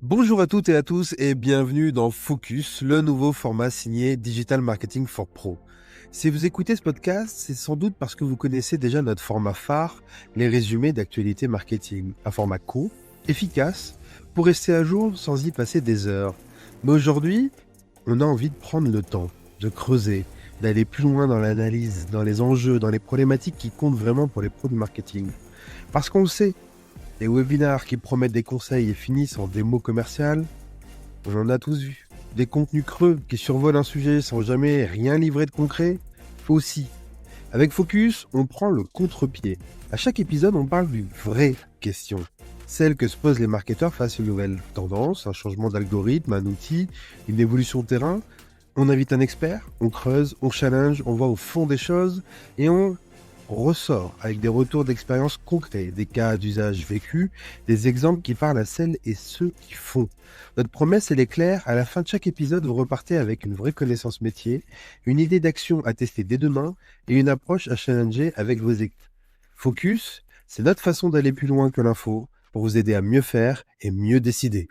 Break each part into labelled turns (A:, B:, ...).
A: Bonjour à toutes et à tous et bienvenue dans Focus, le nouveau format signé Digital Marketing for Pro. Si vous écoutez ce podcast, c'est sans doute parce que vous connaissez déjà notre format phare, les résumés d'actualité marketing. Un format court, efficace, pour rester à jour sans y passer des heures. Mais aujourd'hui, on a envie de prendre le temps, de creuser, d'aller plus loin dans l'analyse, dans les enjeux, dans les problématiques qui comptent vraiment pour les pros du marketing. Parce qu'on le sait, les webinars qui promettent des conseils et finissent en démo commerciale, on en a tous vu. Des contenus creux qui survolent un sujet sans jamais rien livrer de concret, aussi. Avec Focus, on prend le contre-pied. À chaque épisode, on parle d'une vraie question. Celle que se posent les marketeurs face à une nouvelle tendance, un changement d'algorithme, un outil, une évolution de terrain. On invite un expert, on creuse, on challenge, on va au fond des choses et on ressort avec des retours d'expérience concrets, des cas d'usage vécus, des exemples qui parlent à celles et ceux qui font. Notre promesse, elle est claire, à la fin de chaque épisode, vous repartez avec une vraie connaissance métier, une idée d'action à tester dès demain et une approche à challenger avec vos équipes. Focus, c'est notre façon d'aller plus loin que l'info pour vous aider à mieux faire et mieux décider.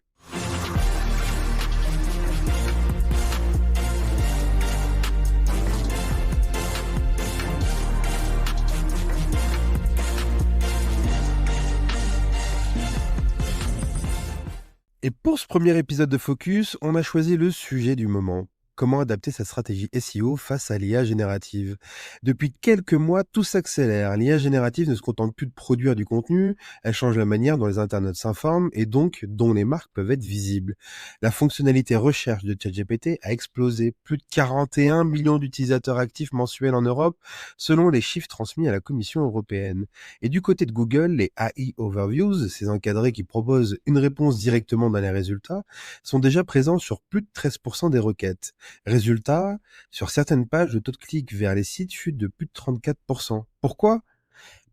A: Et pour ce premier épisode de Focus, on a choisi le sujet du moment. Comment adapter sa stratégie SEO face à l'IA générative. Depuis quelques mois, tout s'accélère. L'IA générative ne se contente plus de produire du contenu, elle change la manière dont les internautes s'informent et donc dont les marques peuvent être visibles. La fonctionnalité recherche de ChatGPT a explosé. Plus de 41 millions d'utilisateurs actifs mensuels en Europe, selon les chiffres transmis à la Commission européenne. Et du côté de Google, les AI Overviews, ces encadrés qui proposent une réponse directement dans les résultats, sont déjà présents sur plus de 13% des requêtes. Résultat, sur certaines pages, le taux de clic vers les sites chute de plus de 34%. Pourquoi?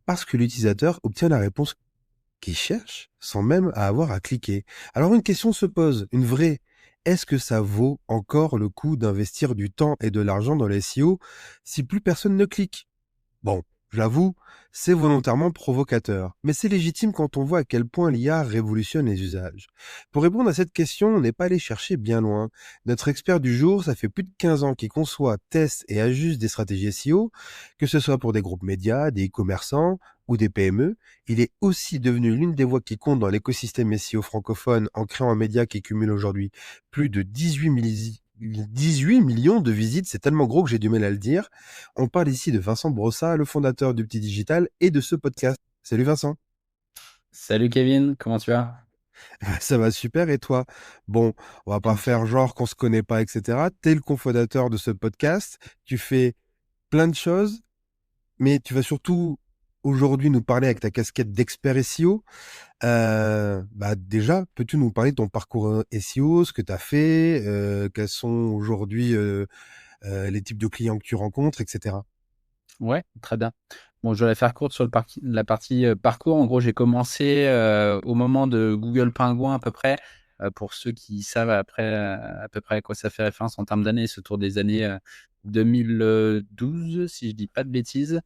A: Parce que l'utilisateur obtient la réponse qu'il cherche sans même avoir à cliquer. Alors une question se pose, une vraie. Est-ce que ça vaut encore le coup d'investir du temps et de l'argent dans les SEO si plus personne ne clique? Bon, j'avoue, c'est volontairement provocateur, mais c'est légitime quand on voit à quel point l'IA révolutionne les usages. Pour répondre à cette question, on n'est pas allé chercher bien loin. Notre expert du jour, ça fait plus de 15 ans qu'il conçoit, teste et ajuste des stratégies SEO, que ce soit pour des groupes médias, des e-commerçants ou des PME. Il est aussi devenu l'une des voix qui compte dans l'écosystème SEO francophone en créant un média qui cumule aujourd'hui plus de 18 millions de visites, c'est tellement gros que j'ai du mal à le dire. On parle ici de Vincent Brossat, le fondateur du Petit Digital et de ce podcast. Salut Vincent.
B: Salut Kevin, comment tu vas?
A: Ça va super et toi? Bon, on va pas faire genre qu'on se connaît pas, etc. T'es le cofondateur de ce podcast, tu fais plein de choses, mais tu vas surtout aujourd'hui nous parler avec ta casquette d'expert SEO. Déjà, peux-tu nous parler de ton parcours SEO, ce que tu as fait, quels sont aujourd'hui les types de clients que tu rencontres, etc.
B: Ouais, très bien. Bon, je vais la faire courte sur la partie parcours. En gros, j'ai commencé au moment de Google Pingouin à peu près. Pour ceux qui savent à peu près à quoi ça fait référence en termes d'années, c'est autour des années 2012, si je dis pas de bêtises.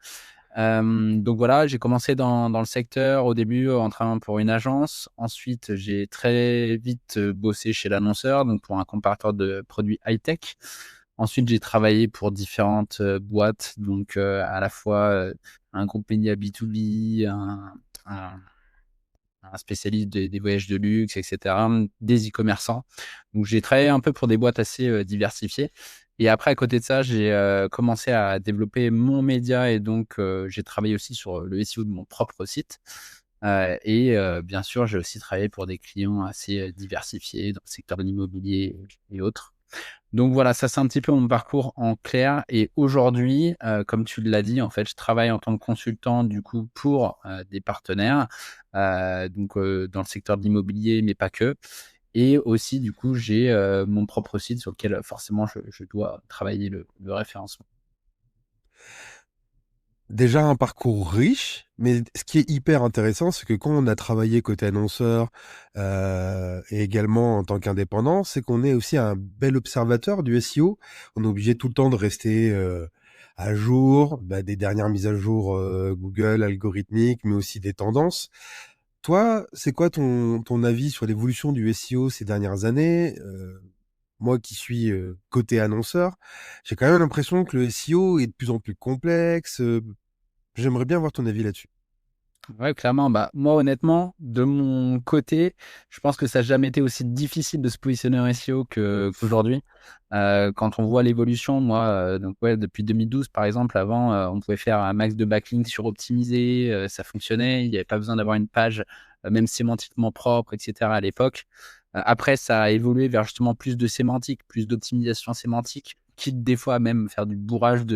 B: Donc voilà, j'ai commencé dans le secteur au début en travaillant pour une agence. Ensuite, j'ai très vite bossé chez l'annonceur, donc pour un comparateur de produits high-tech. Ensuite, j'ai travaillé pour différentes boîtes, donc à la fois un groupe média B2B, un, un spécialiste des voyages de luxe, etc., des e-commerçants. Donc, j'ai travaillé un peu pour des boîtes assez diversifiées. Et après, à côté de ça, j'ai commencé à développer mon média et donc j'ai travaillé aussi sur le SEO de mon propre site. Bien sûr, j'ai aussi travaillé pour des clients assez diversifiés dans le secteur de l'immobilier et autres. Donc voilà, ça c'est un petit peu mon parcours en clair. Et aujourd'hui, comme tu l'as dit, en fait, je travaille en tant que consultant du coup pour des partenaires, dans le secteur de l'immobilier, mais pas que. Et aussi, du coup, j'ai mon propre site sur lequel forcément je dois travailler le référencement.
A: Déjà un parcours riche, mais ce qui est hyper intéressant, c'est que quand on a travaillé côté annonceur, et également en tant qu'indépendant, c'est qu'on est aussi un bel observateur du SEO. On est obligé tout le temps de rester, à jour, des dernières mises à jour, Google, algorithmiques, mais aussi des tendances. Toi, c'est quoi ton avis sur l'évolution du SEO ces dernières années? Moi qui suis, côté annonceur, j'ai quand même l'impression que le SEO est de plus en plus complexe, j'aimerais bien avoir ton avis là-dessus.
B: Ouais, clairement. Bah, moi, honnêtement, de mon côté, je pense que ça n'a jamais été aussi difficile de se positionner en SEO qu'aujourd'hui. Quand on voit l'évolution, moi, donc ouais, depuis 2012, par exemple, avant, on pouvait faire un max de backlinks suroptimisé, ça fonctionnait. Il n'y avait pas besoin d'avoir une page, même sémantiquement propre, etc. à l'époque. Après, ça a évolué vers justement plus de sémantique, plus d'optimisation sémantique, quitte des fois à même faire du bourrage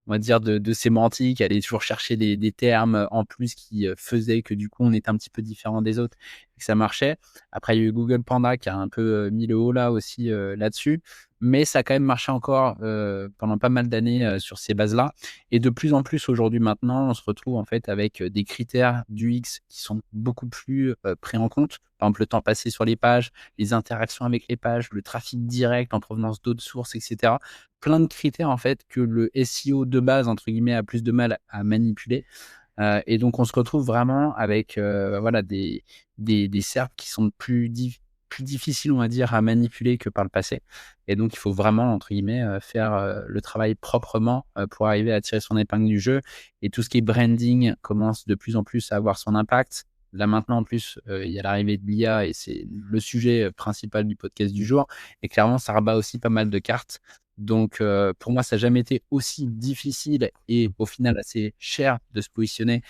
B: on va dire de sémantique, aller toujours chercher des termes en plus qui faisaient que du coup on était un petit peu différent des autres et que ça marchait. Après, il y a eu Google Panda qui a un peu mis le haut là aussi là-dessus, mais ça a quand même marché encore pendant pas mal d'années sur ces bases-là. Et de plus en plus aujourd'hui maintenant, on se retrouve en fait avec des critères du X qui sont beaucoup plus pris en compte. Par exemple, le temps passé sur les pages, les interactions avec les pages, le trafic direct en provenance d'autres sources, etc. Plein de critères en fait que le SEO de base entre guillemets a plus de mal à manipuler. Et donc on se retrouve vraiment avec voilà des SERPs qui sont plus difficiles, on va dire, à manipuler que par le passé. Et donc il faut vraiment entre guillemets faire le travail proprement pour arriver à tirer son épingle du jeu. Et tout ce qui est branding commence de plus en plus à avoir son impact. Là maintenant en plus, il y a l'arrivée de l'IA et c'est le sujet principal du podcast du jour. Et clairement, ça rabat aussi pas mal de cartes. Donc, pour moi, ça n'a jamais été aussi difficile et au final assez cher de se positionner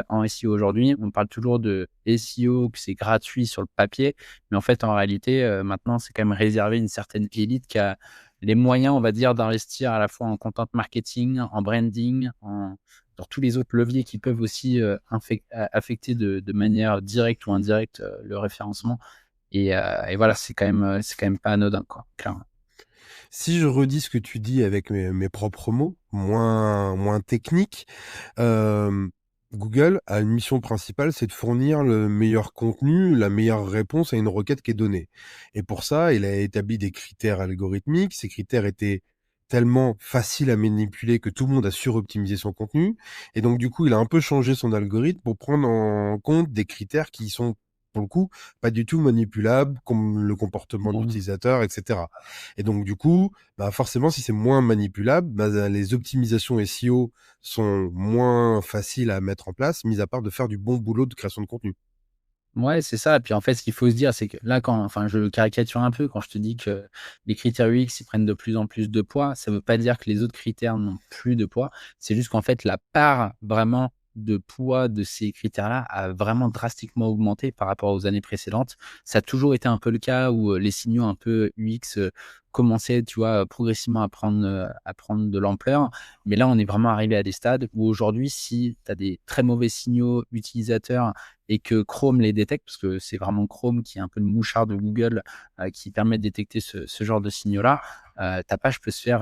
B: en SEO aujourd'hui. On parle toujours de SEO, que c'est gratuit sur le papier, mais en fait, en réalité, maintenant, c'est quand même réservé à une certaine élite qui a les moyens, on va dire, d'investir à la fois en content marketing, en branding, sur tous les autres leviers qui peuvent aussi affecter de manière directe ou indirecte le référencement. Et voilà, c'est quand même pas anodin, quoi, clairement.
A: Si je redis ce que tu dis avec mes propres mots, moins techniques, hem, Google a une mission principale, c'est de fournir le meilleur contenu, la meilleure réponse à une requête qui est donnée et pour ça, il a établi des critères algorithmiques. Ces critères étaient tellement faciles à manipuler que tout le monde a suroptimisé son contenu et donc du coup, il a un peu changé son algorithme pour prendre en compte des critères qui sont, pour le coup, pas du tout manipulables, comme le comportement de
B: Mmh.
A: l'utilisateur et cetera. Et donc du coup, bah, forcément, si c'est moins manipulable, bah, les optimisations SEO sont moins faciles à mettre en place, mis à part de faire du bon boulot de création de contenu.
B: Ouais, c'est ça. Puis en fait, ce qu'il faut se dire, c'est que là, enfin, je caricature un peu quand je te dis que les critères UX, ils prennent de plus en plus de poids. Ça veut pas dire que les autres critères n'ont plus de poids. C'est juste qu'en fait, la part vraiment de poids de ces critères-là a vraiment drastiquement augmenté par rapport aux années précédentes. Ça a toujours été un peu le cas où les signaux un peu UX commençaient, tu vois, progressivement à prendre de l'ampleur. Mais là, on est vraiment arrivé à des stades où aujourd'hui, si tu as des très mauvais signaux utilisateurs et que Chrome les détecte, parce que c'est vraiment Chrome qui est un peu le mouchard de Google, qui permet de détecter ce genre de signaux-là, ta page peut se faire,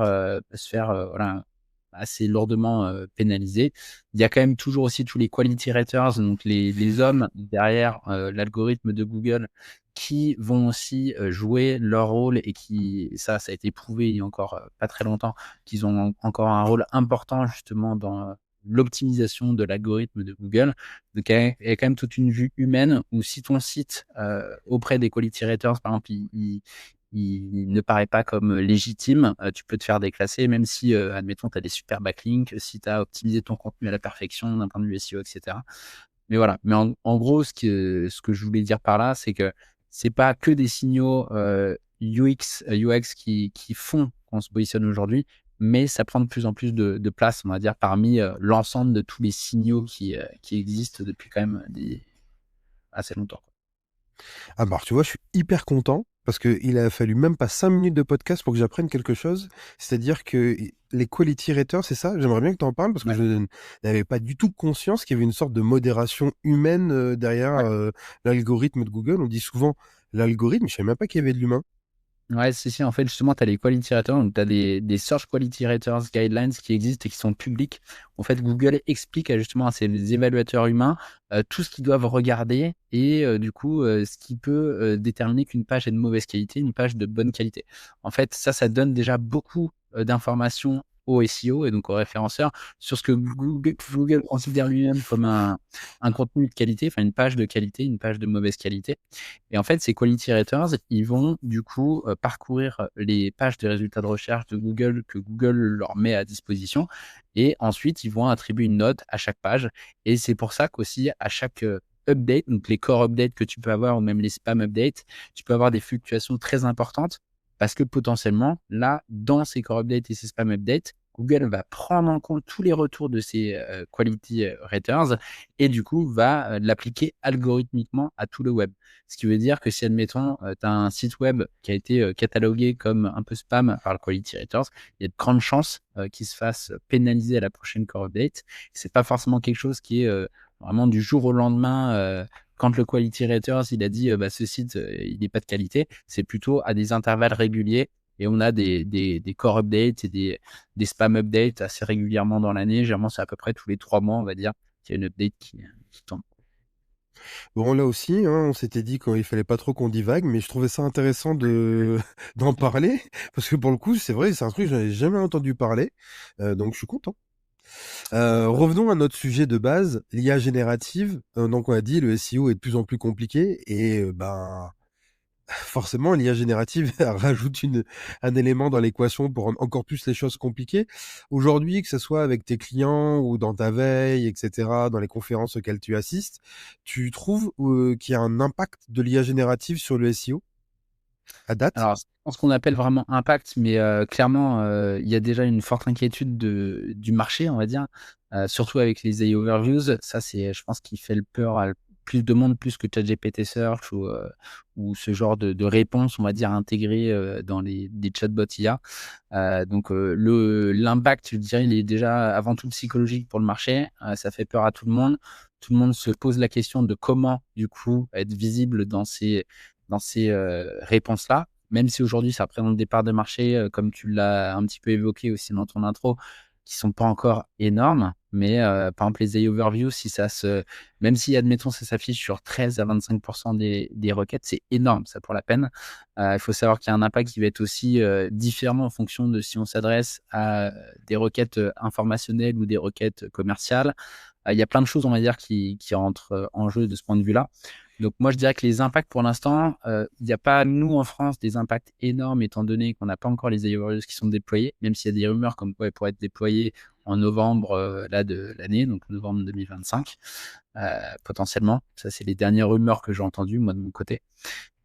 B: voilà, assez lourdement, pénaliser. Il y a quand même toujours aussi tous les quality raters, donc les hommes derrière, l'algorithme de Google qui vont aussi, jouer leur rôle et qui ça a été prouvé il y a encore, pas très longtemps, qu'ils ont encore un rôle important justement dans, l'optimisation de l'algorithme de Google. Donc il y a quand même toute une vue humaine où si ton site, auprès des quality raters, par exemple, il ne paraît pas comme légitime, tu peux te faire déclasser même si, admettons, tu as des super backlinks, si tu as optimisé ton contenu à la perfection d'un point de vue SEO et cetera. Mais voilà, mais en gros, ce que je voulais dire par là, c'est que c'est pas que des signaux, UX, UX qui font qu'on se positionne aujourd'hui, mais ça prend de plus en plus de place, on va dire, parmi, l'ensemble de tous les signaux qui existent depuis quand même des assez longtemps.
A: Ah bah, alors, tu vois, je suis hyper content parce qu'il a fallu même pas 5 minutes de podcast pour que j'apprenne quelque chose. C'est-à-dire que les quality raters, c'est ça? J'aimerais bien que tu en parles parce que
B: Ouais,
A: je n'avais pas du tout conscience qu'il y avait une sorte de modération humaine, derrière,
B: ouais.
A: l'algorithme de Google. On dit souvent l'algorithme, je savais même pas qu'il y avait de l'humain.
B: Ouais, si, en fait, justement, tu as les quality raters, donc tu as des search quality raters guidelines qui existent et qui sont publics. En fait, Google explique justement à ses évaluateurs humains tout ce qu'ils doivent regarder et du coup, ce qui peut déterminer qu'une page est de mauvaise qualité, une page de bonne qualité. En fait, ça donne déjà beaucoup d'informations au SEO et donc au référenceur sur ce que Google considère lui-même comme un contenu de qualité, enfin une page de qualité, une page de mauvaise qualité. Et en fait, ces quality raters, ils vont du coup parcourir les pages de résultats de recherche de Google que Google leur met à disposition et ensuite ils vont attribuer une note à chaque page. Et c'est pour ça qu'aussi à chaque update, donc les core updates que tu peux avoir ou même les spam updates, tu peux avoir des fluctuations très importantes parce que potentiellement, là, dans ces core updates et ces spam updates, Google va prendre en compte tous les retours de ces quality raters et du coup va l'appliquer algorithmiquement à tout le web. Ce qui veut dire que si, admettons, tu as un site web qui a été catalogué comme un peu spam par le Quality Raters, il y a de grandes chances qu'il se fasse pénaliser à la prochaine core update. C'est pas forcément quelque chose qui est vraiment du jour au lendemain. Quand le Quality Raters il a dit bah, ce site il n'est pas de qualité, c'est plutôt à des intervalles réguliers. Et on a des core updates et des spam updates assez régulièrement dans l'année. Généralement, c'est à peu près tous les 3 mois, on va dire, qu'il y a une update qui tombe.
A: Bon, là aussi, hein, on s'était dit qu'il fallait pas trop qu'on divague, mais je trouvais ça intéressant de d'en parler parce que pour le coup, c'est vrai, c'est un truc que j'avais jamais entendu parler, donc je suis content. Revenons à notre sujet de base, l'IA générative. Donc on a dit le SEO est de plus en plus compliqué et ben forcément l'IA générative elle rajoute un élément dans l'équation pour rendre encore plus les choses compliquées. Aujourd'hui, que ce soit avec tes clients ou dans ta veille, etc., dans les conférences auxquelles tu assistes, tu trouves qu'il y a un impact de l'IA générative sur le SEO à date?
B: Alors, c'est pas ce qu'on appelle vraiment impact, mais clairement, il y a déjà une forte inquiétude du marché, on va dire, surtout avec les AI overviews. Ça, c'est, je pense, qui fait le peur à plus de monde, plus que ChatGPT Search ou ce genre de réponses, on va dire, intégrées dans des chatbots IA. Donc, l'impact, je dirais, il est déjà avant tout psychologique pour le marché. Ça fait peur à tout le monde. Tout le monde se pose la question de comment, du coup, être visible dans ces réponses-là. Même si aujourd'hui, ça représente des parts de marché, comme tu l'as un petit peu évoqué aussi dans ton intro, qui sont pas encore énormes. Mais par exemple, les AI overviews, si ça même si, admettons, ça s'affiche sur 13 à 25 des requêtes, c'est énorme, ça, pour la peine. Il faut savoir qu'il y a un impact qui va être aussi différent en fonction de si on s'adresse à des requêtes informationnelles ou des requêtes commerciales. Il y a plein de choses, on va dire, qui rentrent en jeu de ce point de vue-là. Donc moi, je dirais que les impacts pour l'instant, il n'y a pas, nous, en France, des impacts énormes étant donné qu'on n'a pas encore les AI qui sont déployés, même s'il y a des rumeurs comme quoi ils pourraient être déployés en novembre là, de l'année, donc novembre 2025, potentiellement. Ça, c'est les dernières rumeurs que j'ai entendues, moi, de mon côté.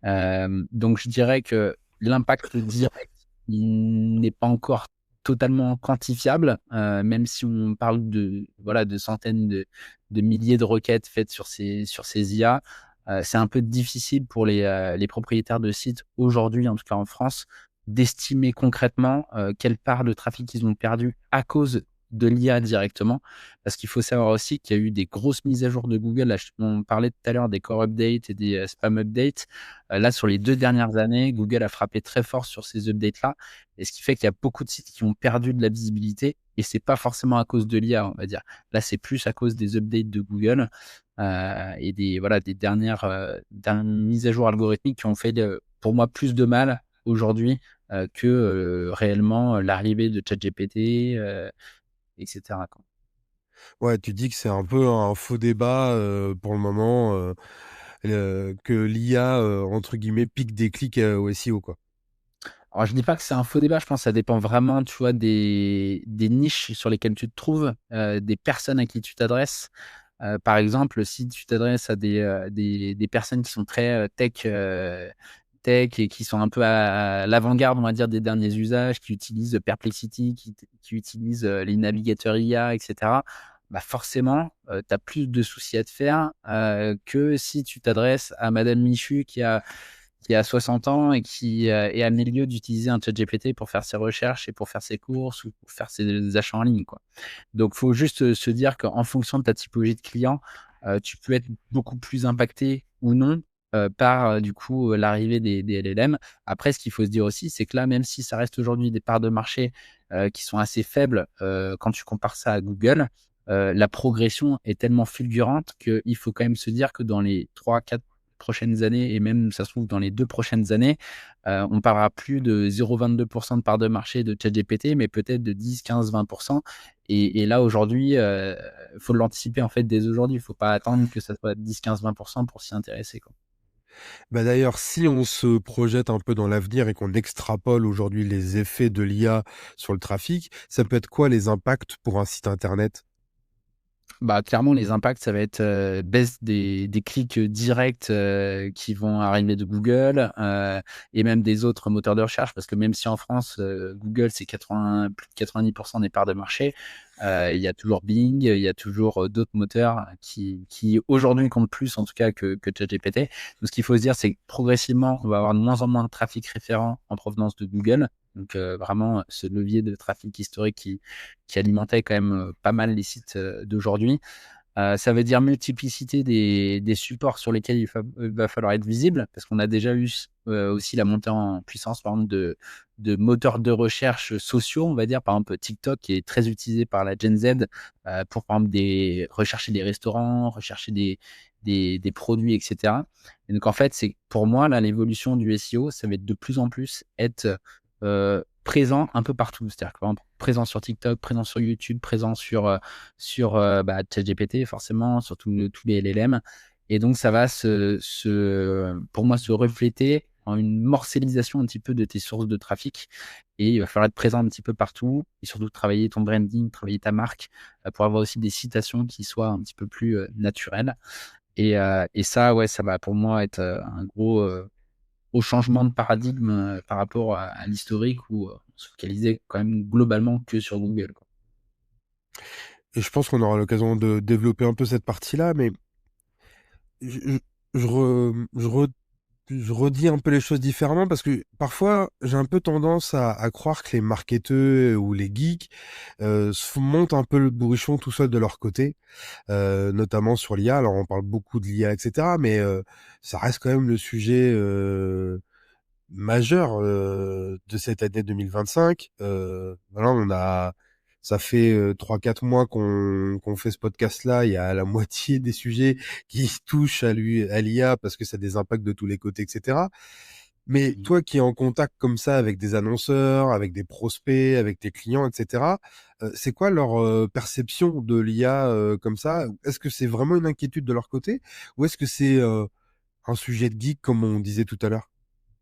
B: Donc je dirais que l'impact direct, il n'est pas encore totalement quantifiable, même si on parle de centaines de milliers de requêtes faites sur ces IA. C'est un peu difficile pour les propriétaires de sites aujourd'hui, en tout cas en France, d'estimer concrètement quelle part de trafic ils ont perdu à cause de l'IA directement. Parce qu'il faut savoir aussi qu'il y a eu des grosses mises à jour de Google. Là, on parlait tout à l'heure des core updates et des spam updates. Là, sur les 2 dernières années, Google a frappé très fort sur ces updates-là. Et ce qui fait qu'il y a beaucoup de sites qui ont perdu de la visibilité. Et c'est pas forcément à cause de l'IA, on va dire. Là, c'est plus à cause des updates de Google et des dernières mises à jour algorithmiques qui ont fait, pour moi, plus de mal aujourd'hui que réellement l'arrivée de ChatGPT, etc., quoi.
A: Ouais, tu dis que c'est un peu un faux débat pour le moment, que l'IA, entre guillemets, pique des clics au SEO, quoi.
B: Alors, je dis pas que c'est un faux débat, je pense que ça dépend vraiment, tu vois, des niches sur lesquelles tu te trouves, des personnes à qui tu t'adresses. Par exemple, si tu t'adresses à des personnes qui sont très tech et qui sont un peu à l'avant-garde, on va dire, des derniers usages, qui utilisent Perplexity, qui utilisent les navigateurs IA, etc., bah forcément, tu as plus de soucis à te faire que si tu t'adresses à Madame Michu qui a 60 ans et qui est à milieu d'utiliser un ChatGPT pour faire ses recherches et pour faire ses courses ou pour faire ses achats en ligne, quoi. Donc, il faut juste se dire qu'en fonction de ta typologie de client, tu peux être beaucoup plus impacté ou non par du coup l'arrivée des LLM. Après, ce qu'il faut se dire aussi, c'est que là, même si ça reste aujourd'hui des parts de marché qui sont assez faibles quand tu compares ça à Google, la progression est tellement fulgurante qu'il faut quand même se dire que dans les 3, 4 prochaines années et même, ça se trouve, dans les 2 prochaines années, on parlera plus de 0,22% de part de marché de ChatGPT, mais peut-être de 10, 15, 20. Et là, aujourd'hui, faut l'anticiper, en fait, dès aujourd'hui. Il faut pas attendre que ça soit 10, 15, 20% pour s'y intéresser, quoi.
A: Bah, d'ailleurs, si on se projette un peu dans l'avenir et qu'on extrapole aujourd'hui les effets de l'IA sur le trafic, ça peut être quoi les impacts pour un site internet?
B: Bah, clairement, les impacts, ça va être, baisse des clics, directs, qui vont arriver de Google, et même des autres moteurs de recherche. Parce que même si en France, Google, c'est 80 plus de 90 des parts de marché, il y a toujours Bing, il y a toujours, d'autres moteurs qui aujourd'hui comptent plus en tout cas que ChatGPT. Donc ce qu'il faut se dire, c'est que progressivement, on va avoir de moins en moins de trafic référent en provenance de Google. Donc, vraiment, ce levier de trafic historique qui alimentait quand même, pas mal les sites, d'aujourd'hui. Ça veut dire multiplicité des supports sur lesquels va falloir être visible, parce qu'on a déjà eu aussi la montée en puissance, par exemple, de moteurs de recherche sociaux, on va dire. Par exemple, TikTok, qui est très utilisé par la Gen Z, pour, par exemple, rechercher des restaurants, rechercher des produits, et cetera. Et donc, en fait, c'est pour moi, là, l'évolution du SEO, ça va être de plus en plus être, présent un peu partout. C'est-à-dire que, par exemple, présent sur TikTok, présent sur YouTube, présent sur ChatGPT forcément, sur tous les LLM. Et donc ça va pour moi, se refléter en une morcellisation un petit peu de tes sources de trafic, et il va falloir être présent un petit peu partout et surtout travailler ton branding, travailler ta marque, pour avoir aussi des citations qui soient un petit peu plus, naturelles. Et ça, ouais, ça va pour moi être, un gros changement de paradigme, par rapport à l'historique où, on se focalisait quand même globalement que sur Google, quoi.
A: Et je pense qu'on aura l'occasion de développer un peu cette partie-là, mais je je je re je re je redis un peu les choses différemment parce que parfois, j'ai un peu tendance à croire que les marketeurs ou les geeks, se montent un peu le bourrichon tout seuls de leur côté, notamment sur l'IA. Alors on parle beaucoup de l'IA et cetera, mais ça reste quand même le sujet, majeur, de cette année 2025. Voilà, ça fait 3-4 mois qu'on fait ce podcast-là. Il y a la moitié des sujets qui touchent à l'IA parce que ça a des impacts de tous les côtés, etc. Mais
B: Mmh.
A: toi qui es en contact comme ça avec des annonceurs, avec des prospects, avec tes clients, etc., c'est quoi leur perception de l'IA comme ça? Est-ce que c'est vraiment une inquiétude de leur côté ou est-ce que c'est un sujet de geek comme on disait tout à l'heure?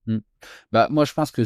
B: Mmh. Bah, moi, je pense que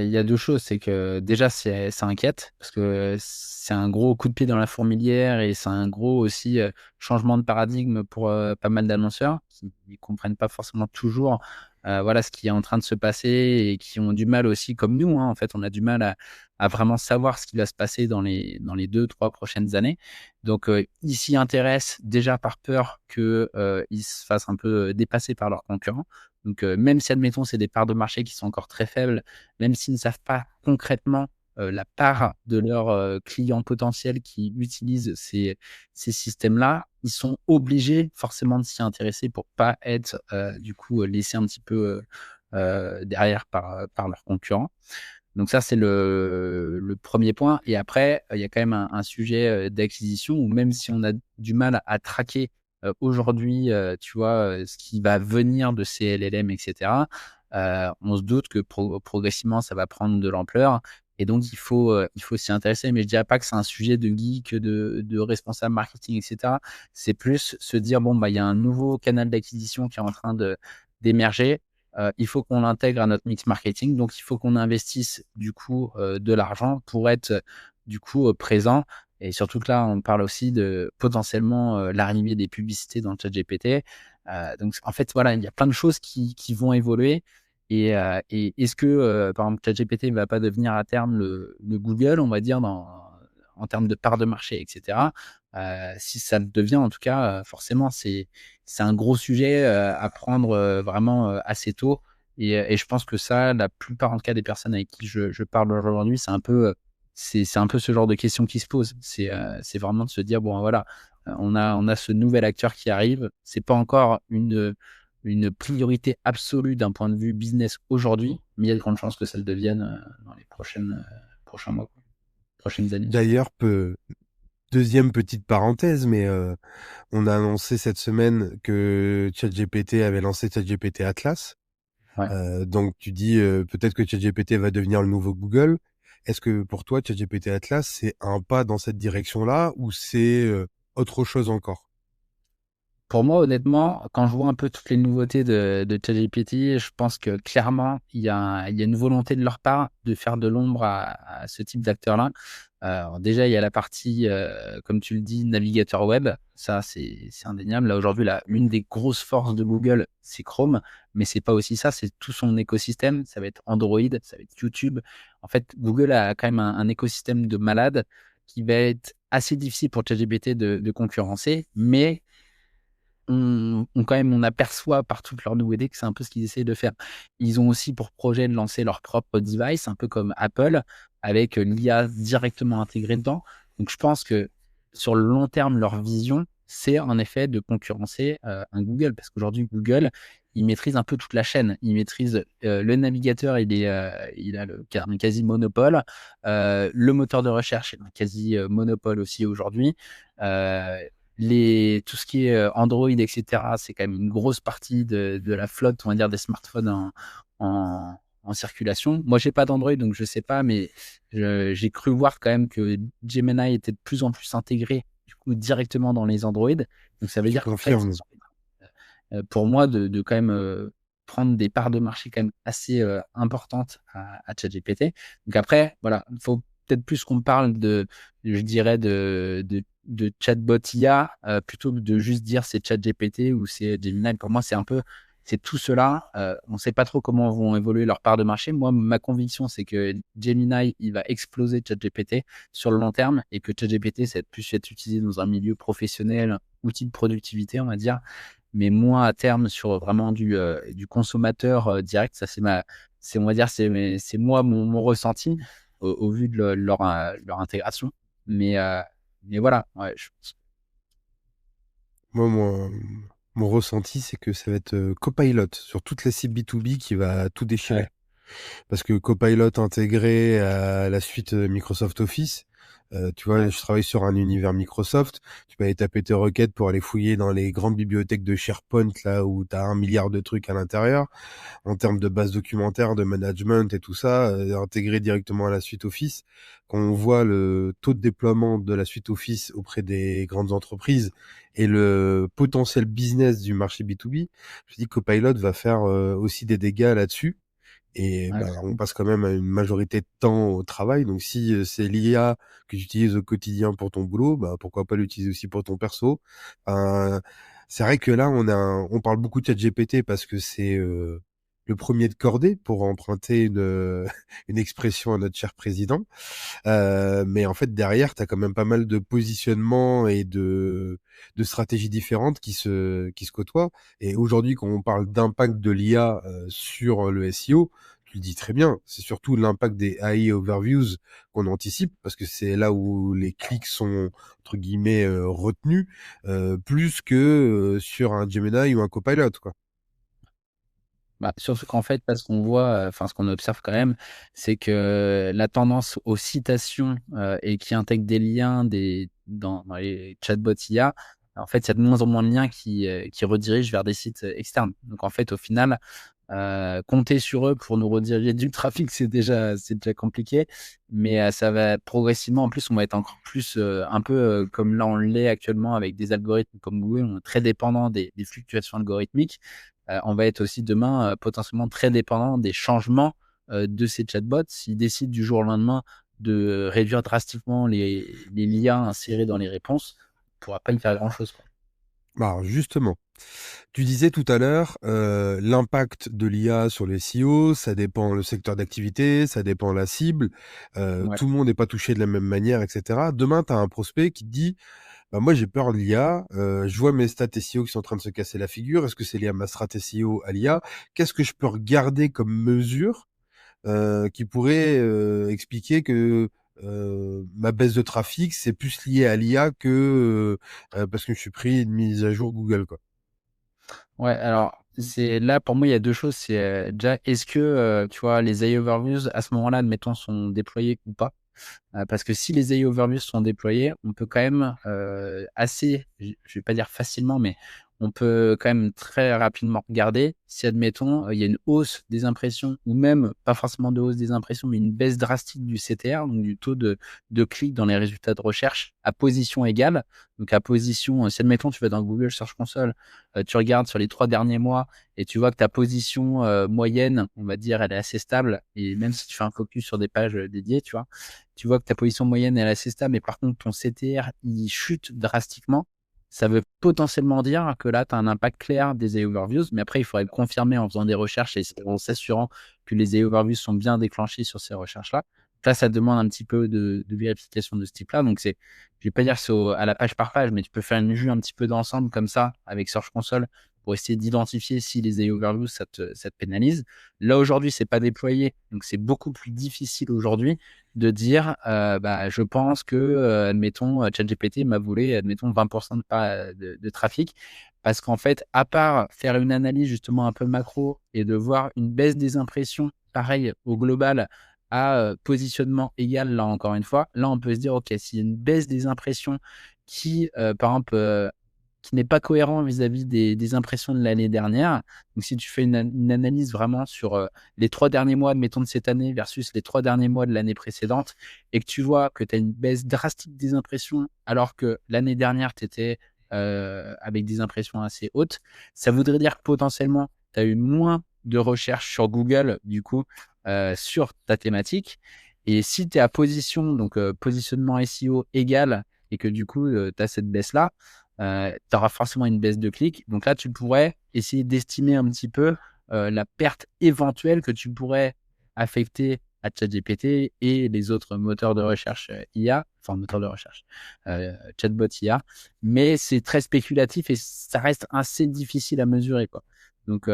B: il y a 2 choses. C'est que déjà, ça inquiète parce que c'est un gros coup de pied dans la fourmilière et c'est un gros aussi, changement de paradigme pour, pas mal d'annonceurs qui ne comprennent pas forcément toujours, voilà, ce qui est en train de se passer et qui ont du mal aussi comme nous, hein, en fait, on a du mal à vraiment savoir ce qui va se passer dans les 2-3 prochaines années. Donc, ils s'y intéressent déjà par peur que, ils se fassent un peu, dépasser par leurs concurrents. Donc, même si admettons, c'est des parts de marché qui sont encore très faibles, même s'ils ne savent pas concrètement, la part de leurs, clients potentiels qui utilisent ces systèmes-là, ils sont obligés forcément de s'y intéresser pour pas être, du coup, laissés un petit peu, derrière par leurs concurrents. Donc ça, c'est le 1er point. Et après, il y a quand même un sujet, d'acquisition où même si on a du mal à traquer, aujourd'hui, tu vois, ce qui va venir de ces LLM, et cetera, on se doute que progressivement, ça va prendre de l'ampleur et donc il faut s'y intéresser. Mais je dirais pas que c'est un sujet de geek, de responsable marketing, et cetera. C'est plus se dire: «Bon, bah, il y a un nouveau canal d'acquisition qui est en train d'émerger. Il faut qu'on l'intègre à notre mix marketing, donc il faut qu'on investisse du coup, de l'argent pour être, du coup, présent». Et surtout que là, on parle aussi de potentiellement, l'arrivée des publicités dans ChatGPT. Donc en fait, voilà, il y a plein de choses qui vont évoluer. Et est-ce que, par exemple, ChatGPT ne va pas devenir à terme le Google, on va dire, en termes de part de marché, et cetera? Si ça le devient, en tout cas, forcément, c'est un gros sujet, à prendre, vraiment, assez tôt. Et je pense que ça, la plupart, en tout cas, des personnes avec qui je parle aujourd'hui, c'est un peu ce genre de questions qui se posent. C'est vraiment de se dire: «Bon, voilà, on a ce nouvel acteur qui arrive». C'est pas encore une priorité absolue d'un point de vue business aujourd'hui, mais il y a de grandes chances que ça le devienne, dans les prochains mois, quoi, prochaines années surtout.
A: D'ailleurs, Deuxième petite parenthèse, mais on a annoncé cette semaine que ChatGPT avait lancé ChatGPT Atlas.
B: Ouais.
A: Donc tu dis peut-être que ChatGPT va devenir le nouveau Google. Est-ce que pour toi, ChatGPT Atlas, c'est un pas dans cette direction-là ou c'est autre chose encore?
B: Pour moi, honnêtement, quand je vois un peu toutes les nouveautés de ChatGPT, je pense que clairement, il y a une volonté de leur part de faire de l'ombre à ce type d'acteurs-là. Alors déjà, il y a la partie, comme tu le dis, navigateur web. Ça, c'est indéniable. Là, aujourd'hui, l'une des grosses forces de Google, c'est Chrome, mais c'est pas aussi ça, c'est tout son écosystème. Ça va être Android, ça va être YouTube. En fait, Google a quand même un écosystème de malades qui va être assez difficile pour ChatGPT de concurrencer, mais on aperçoit par toutes leurs nouveautés que c'est un peu ce qu'ils essayent de faire. Ils ont aussi pour projet de lancer leur propre device, un peu comme Apple, avec l'IA directement intégrée dedans. Donc je pense que sur le long terme, leur vision, c'est en effet de concurrencer un Google, parce qu'aujourd'hui, Google, il maîtrise un peu toute la chaîne. Il maîtrise le navigateur, il a un quasi monopole. Le moteur de recherche est un quasi monopole aussi aujourd'hui. Euh, tout ce qui est Android, etc., c'est quand même une grosse partie de la flotte, on va dire, des smartphones en circulation. Moi, j'ai pas d'Android, donc je sais pas, mais j'ai cru voir quand même que Gemini était de plus en plus intégré du coup directement dans les Android. Donc ça veut
A: Je
B: dire qu'en fait,
A: confirme.
B: pour moi, de quand même prendre des parts de marché quand même assez importantes à ChatGPT. Donc après, voilà, il faut peut-être plus qu'on parle je dirais, de chatbot IA, plutôt que de juste dire c'est ChatGPT ou c'est Gemini. Pour moi, c'est tout cela. On ne sait pas trop comment vont évoluer leurs parts de marché. Moi, ma conviction, c'est que Gemini, il va exploser ChatGPT sur le long terme et que ChatGPT, ça va plus être utilisé dans un milieu professionnel, outil de productivité, on va dire, mais moins à terme sur vraiment du consommateur direct. Ça, on va dire, c'est moi mon ressenti au vu de leur intégration. Mais, euh, mais voilà, ouais,
A: Moi, mon ressenti, c'est que ça va être Copilot sur toutes les sites B2B qui va tout déchirer.
B: ouais,
A: Parce que Copilot intégré à la suite Microsoft Office, tu vois,
B: ouais,
A: je travaille sur un univers Microsoft, tu peux aller taper tes requêtes pour aller fouiller dans les grandes bibliothèques de SharePoint, là où tu as 1 milliard de trucs à l'intérieur, en termes de base documentaire, de management et tout ça, intégré directement à la suite Office. Quand on voit le taux de déploiement de la suite Office auprès des grandes entreprises et le potentiel business du marché B2B, je dis que Copilot va faire aussi des dégâts là-dessus. Et
B: ouais,
A: bah, on
B: clairement.
A: passe quand même une majorité de temps au travail. Donc, si c'est l'IA que tu utilises au quotidien pour ton boulot, bah, pourquoi pas l'utiliser aussi pour ton perso. Enfin, c'est vrai que là, on parle beaucoup de ChatGPT parce que c'est le premier de cordée, pour emprunter une expression à notre cher président. Mais en fait, derrière, tu as quand même pas mal de positionnements et de stratégies différentes qui se côtoient. Et aujourd'hui, quand on parle d'impact de l'IA sur le SEO, tu le dis très bien, c'est surtout l'impact des AI overviews qu'on anticipe, parce que c'est là où les clics sont, entre guillemets, retenus, plus que sur un Gemini ou un Copilot, quoi.
B: Bah, surtout qu'en fait, parce qu'on voit, enfin, ce qu'on observe quand même, c'est que la tendance aux citations et qui intègre des liens dans les chatbots IA, en fait, il y a de moins en moins de liens qui redirigent vers des sites externes. Donc, en fait, au final, compter sur eux pour nous rediriger du trafic, c'est déjà compliqué, mais ça va progressivement. En plus, on va être encore plus un peu comme là on l'est actuellement avec des algorithmes comme Google, on est très dépendant des fluctuations algorithmiques. On va être aussi demain potentiellement très dépendant des changements de ces chatbots. S'ils décident du jour au lendemain de réduire drastiquement les liens insérés dans les réponses, on ne pourra pas y faire grand-chose, quoi.
A: Bah, alors, justement, tu disais tout à l'heure, l'impact de l'IA sur les SEO, ça dépend le secteur d'activité, ça dépend la cible,
B: Ouais.
A: tout le monde n'est pas touché de la même manière, et cetera. Demain, tu as un prospect qui te dit: «Bah, moi, j'ai peur de l'IA, je vois mes stats SEO qui sont en train de se casser la figure. Est-ce que c'est lié à ma strat SEO, à l'IA? Qu'est-ce que je peux regarder comme mesure, qui pourrait, expliquer que, ma baisse de trafic, c'est plus lié à l'IA que, parce que je suis pris une mise à jour Google, quoi?»
B: Ouais, alors c'est là pour moi il y a 2 choses, c'est, déjà est-ce que, tu vois les AI overviews à ce moment-là, admettons sont déployés ou pas? Parce que si les AI Overviews sont déployés, on peut quand même assez, je vais pas dire facilement, mais on peut quand même très rapidement regarder si, admettons, il y a une hausse des impressions ou même pas forcément de hausse des impressions, mais une baisse drastique du CTR, donc du taux de clics dans les résultats de recherche à position égale. Donc à position, si admettons tu vas dans Google Search Console, tu regardes sur les 3 derniers mois et tu vois que ta position moyenne, on va dire, elle est assez stable. Et même si tu fais un focus sur des pages dédiées, tu vois que ta position moyenne elle est assez stable, mais par contre ton CTR il chute drastiquement. Ça veut potentiellement dire que là, tu as un impact clair des AI Overviews, mais après, il faudrait le confirmer en faisant des recherches et en s'assurant que les AI Overviews sont bien déclenchés sur ces recherches-là. Là, ça demande un petit peu de vérification de ce type-là. Donc, je vais pas dire que c'est à la page par page, mais tu peux faire une vue un petit peu d'ensemble comme ça avec Search Console pour essayer d'identifier si les AI Overviews, ça te pénalise. Là, aujourd'hui, c'est pas déployé, donc c'est beaucoup plus difficile aujourd'hui de dire, je pense que, admettons, ChatGPT m'a volé, admettons, 20% de trafic. Parce qu'en fait, à part faire une analyse justement un peu macro et de voir une baisse des impressions, pareil, au global, à positionnement égal, là encore une fois, là on peut se dire, OK, s'il y a une baisse des impressions qui, par exemple, qui n'est pas cohérent vis-à-vis des impressions de l'année dernière. Donc si tu fais une analyse vraiment sur les 3 derniers mois, admettons, de cette année versus les 3 derniers mois de l'année précédente et que tu vois que tu as une baisse drastique des impressions alors que l'année dernière, tu étais avec des impressions assez hautes, ça voudrait dire que potentiellement, tu as eu moins de recherches sur Google, du coup, sur ta thématique. Et si tu es à position, donc positionnement SEO égal, et que du coup, tu as cette baisse-là, tu auras forcément une baisse de clics. Donc là, tu pourrais essayer d'estimer un petit peu la perte éventuelle que tu pourrais affecter à ChatGPT et les autres moteurs de recherche IA, enfin moteurs de recherche, chatbot IA. Mais c'est très spéculatif et ça reste assez difficile à mesurer, quoi. Donc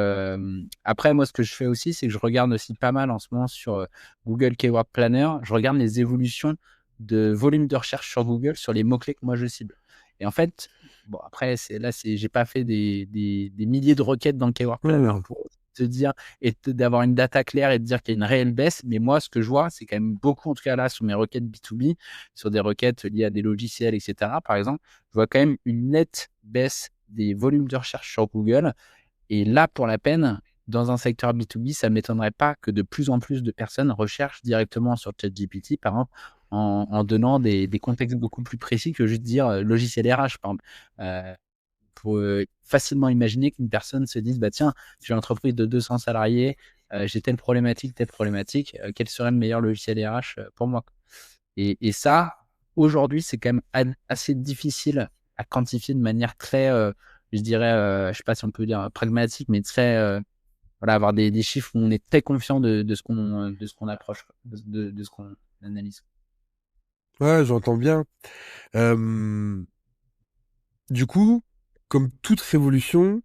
B: après, moi, ce que je fais aussi, c'est que je regarde aussi pas mal en ce moment sur Google Keyword Planner. Je regarde les évolutions de volume de recherche sur Google sur les mots-clés que moi je cible. Et en fait, bon, après, j'ai pas fait des milliers de requêtes dans le Keyword Planner pour te dire et d'avoir une data claire et de dire qu'il y a une réelle baisse. Mais moi, ce que je vois, c'est quand même beaucoup, en tout cas là, sur mes requêtes B2B, sur des requêtes liées à des logiciels, etc. Par exemple, je vois quand même une nette baisse des volumes de recherche sur Google. Et là, pour la peine, dans un secteur B2B, ça ne m'étonnerait pas que de plus en plus de personnes recherchent directement sur ChatGPT, par exemple, en donnant des contextes beaucoup plus précis que juste dire logiciel RH, par exemple. Pour facilement imaginer qu'une personne se dise, bah tiens, j'ai une entreprise de 200 salariés, j'ai telle problématique, quel serait le meilleur logiciel RH pour moi? Et ça, aujourd'hui, c'est quand même assez difficile à quantifier de manière très, je dirais, je sais pas si on peut dire pragmatique, mais très, voilà, avoir des chiffres où on est très confiant de ce qu'on approche, quoi, de ce qu'on analyse.
A: Ouais, j'entends bien. Du coup, comme toute révolution,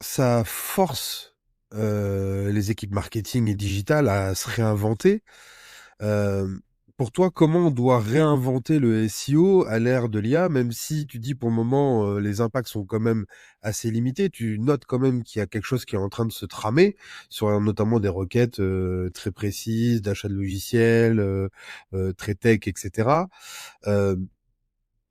A: ça force les équipes marketing et digitales à se réinventer. Euh, pour toi, comment on doit réinventer le SEO à l'ère de l'IA, même si tu dis pour le moment les impacts sont quand même assez limités, tu notes quand même qu'il y a quelque chose qui est en train de se tramer sur notamment des requêtes très précises d'achat de logiciels, très tech, etc. Euh,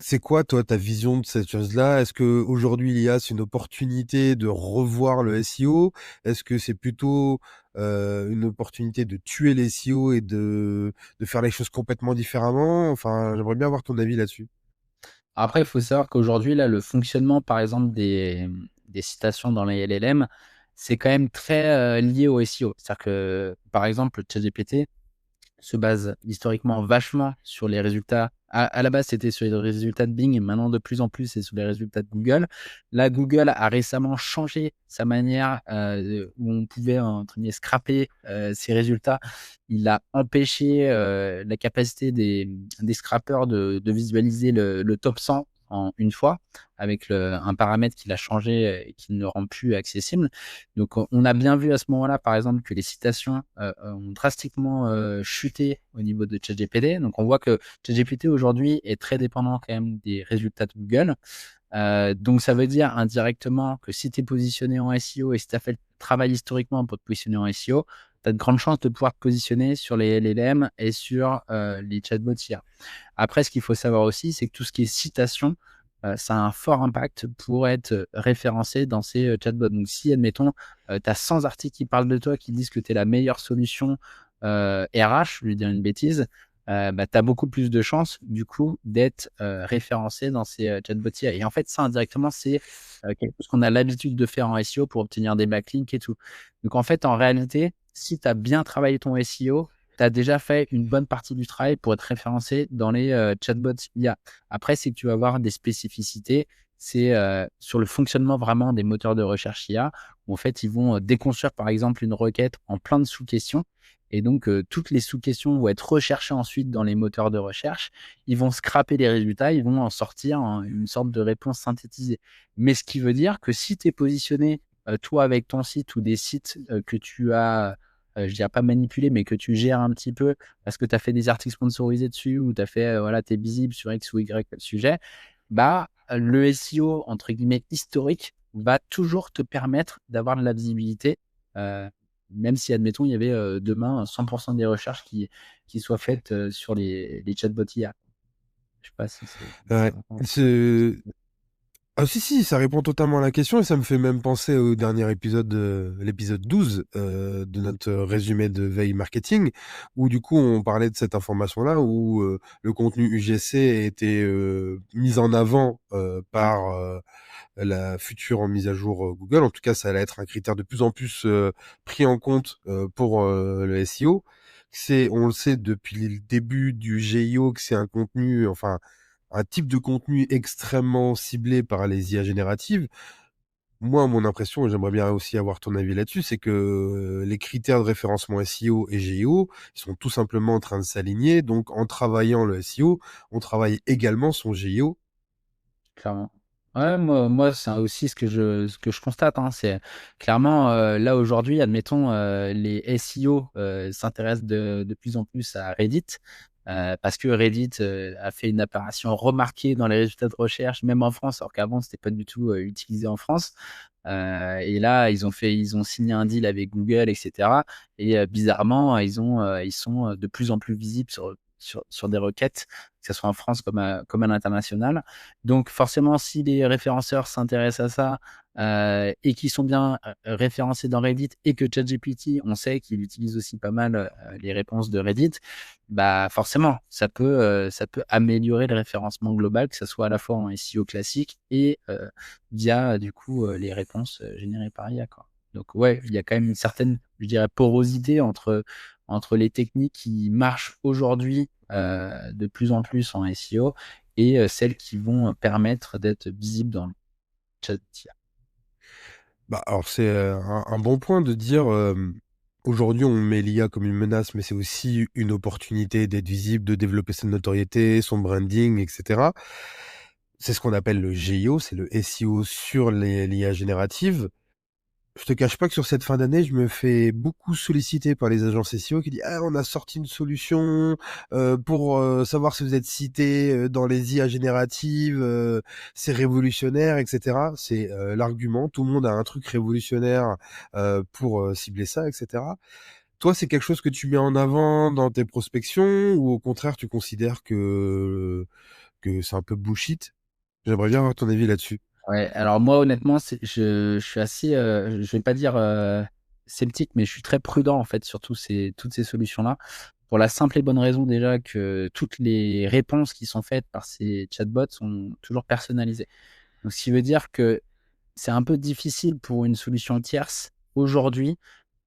A: c'est quoi, toi, ta vision de cette chose-là? Est-ce que aujourd'hui l'IA, c'est une opportunité de revoir le SEO? Est-ce que c'est plutôt une opportunité de tuer les SEO et de faire les choses complètement différemment? Enfin, j'aimerais bien avoir ton avis là-dessus.
B: Après, il faut savoir qu'aujourd'hui, là, le fonctionnement, par exemple, des citations dans les LLM, c'est quand même très lié au SEO. C'est-à-dire que, par exemple, ChatGPT se base historiquement vachement sur les résultats. À la base, c'était sur les résultats de Bing, et maintenant, de plus en plus, c'est sur les résultats de Google. Là, Google a récemment changé sa manière où on pouvait, entre guillemets, scraper ces résultats. Il a empêché la capacité des scrappers de visualiser le top 100 en une fois, avec un paramètre qu'il a changé et qui ne le rend plus accessible. Donc, on a bien vu à ce moment-là, par exemple, que les citations ont drastiquement chuté au niveau de ChatGPT. Donc, on voit que ChatGPT aujourd'hui est très dépendant quand même des résultats de Google. Donc, ça veut dire indirectement que si tu es positionné en SEO et si tu as fait le travail historiquement pour te positionner en SEO, tu as de grandes chances de pouvoir te positionner sur les LLM et sur les chatbots IA. Après, ce qu'il faut savoir aussi, c'est que tout ce qui est citation, ça a un fort impact pour être référencé dans ces chatbots. Donc, si, admettons, tu as 100 articles qui parlent de toi, qui disent que tu es la meilleure solution RH, je vais dire une bêtise, bah, tu as beaucoup plus de chances, du coup, d'être référencé dans ces chatbots IA. Et en fait, ça, indirectement, c'est quelque chose qu'on a l'habitude de faire en SEO pour obtenir des backlinks et tout. Donc, en fait, en réalité, si tu as bien travaillé ton SEO, tu as déjà fait une bonne partie du travail pour être référencé dans les chatbots IA. Après, c'est que tu vas avoir des spécificités. C'est sur le fonctionnement vraiment des moteurs de recherche IA, où en fait, ils vont déconstruire, par exemple, une requête en plein de sous-questions. Et donc, toutes les sous-questions vont être recherchées ensuite dans les moteurs de recherche. Ils vont scraper les résultats, ils vont en sortir une sorte de réponse synthétisée. Mais ce qui veut dire que si tu es positionné, toi, avec ton site ou des sites que tu as je dirais pas manipuler, mais que tu gères un petit peu parce que tu as fait des articles sponsorisés dessus ou tu as fait, voilà, tu es visible sur X ou Y sujet, bah, le SEO, entre guillemets, «historique» va toujours te permettre d'avoir de la visibilité, heu, même si, admettons, il y avait, demain 100 des recherches qui soient faites, sur les chatbots IA. Je sais pas si c'est
A: Ouais.
B: vraiment
A: C'est Ah si, si, ça répond totalement à la question et ça me fait même penser au dernier épisode, l'épisode 12 de notre résumé de veille marketing, où du coup on parlait de cette information-là, où le contenu UGC a été mis en avant
B: ouais,
A: par la future mise à jour Google. En tout cas, ça allait être un critère de plus en plus pris en compte pour le SEO. On le sait depuis le début du GIO que c'est un contenu, enfin un type de contenu extrêmement ciblé par les IA génératives. Moi, mon impression, et j'aimerais bien aussi avoir ton avis là-dessus, c'est que les critères de référencement SEO et GEO, ils sont tout simplement en train de s'aligner. Donc, en travaillant le SEO, on travaille également son GEO.
B: clairement. Ouais, moi, c'est aussi ce que je constate, hein. C'est clairement, là, aujourd'hui, admettons, les SEO, s'intéressent de plus en plus à Reddit, parce que Reddit, a fait une apparition remarquée dans les résultats de recherche, même en France, alors qu'avant, c'était pas du tout, utilisé en France. Et là, ils ont signé un deal avec Google, et cetera. Et bizarrement, ils sont de plus en plus visibles sur des requêtes, que ce soit en France comme à l'international. Donc forcément, si les référenceurs s'intéressent à ça, et qu'ils sont bien, référencés dans Reddit et que ChatGPT, on sait qu'il utilise aussi pas mal, les réponses de Reddit, bah, forcément, ça peut améliorer le référencement global, que ça soit à la fois en SEO classique et via, du coup, les réponses, générées par IA, quoi. Donc ouais, il y a quand même une certaine, je dirais, porosité entre les techniques qui marchent aujourd'hui, de plus en plus en SEO et celles qui vont permettre d'être visibles dans le chat IA.
A: Bah, alors c'est un bon point de dire, aujourd'hui on met l'IA comme une menace, mais c'est aussi une opportunité d'être visible, de développer sa notoriété, son branding, etc. C'est ce qu'on appelle le GIO, c'est le SEO sur l'IA générative. Je te cache pas que sur cette fin d'année, je me fais beaucoup solliciter par les agences SEO qui disent: «Ah, on a sorti une solution pour savoir si vous êtes cité dans les IA génératives, c'est révolutionnaire, etc.» C'est l'argument. Tout le monde a un truc révolutionnaire pour cibler ça, etc. Toi, c'est quelque chose que tu mets en avant dans tes prospections ou au contraire, tu considères que c'est un peu bullshit? J'aimerais bien avoir ton avis là-dessus.
B: Ouais, alors moi honnêtement, je suis assez, je vais pas dire, sceptique, mais je suis très prudent en fait sur toutes ces solutions-là. Pour la simple et bonne raison déjà que toutes les réponses qui sont faites par ces chatbots sont toujours personnalisées. Donc ce qui veut dire que c'est un peu difficile pour une solution tierce aujourd'hui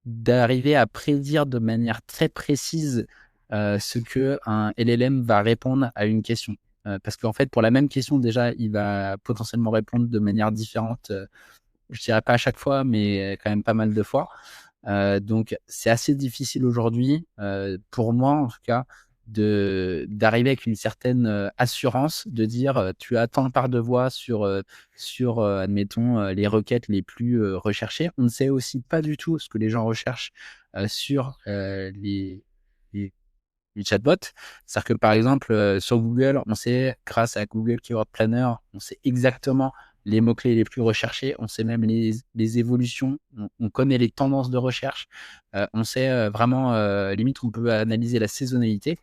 B: d'arriver à prédire de manière très précise, ce qu'un LLM va répondre à une question. Parce qu'en fait, pour la même question, déjà, il va potentiellement répondre de manière différente, je dirais pas à chaque fois, mais quand même pas mal de fois. Donc c'est assez difficile aujourd'hui, pour moi en tout cas, d'arriver avec une certaine, assurance, de dire, «Tu as tant de parts de voix sur, admettons, les requêtes les plus, recherchées». On ne sait aussi pas du tout ce que les gens recherchent, sur, les les chatbots. C'est-à-dire que, par exemple, sur Google, on sait grâce à Google Keyword Planner, on sait exactement les mots-clés les plus recherchés, on sait même les évolutions, on connaît les tendances de recherche, on sait vraiment, limite, on peut analyser la saisonnalité.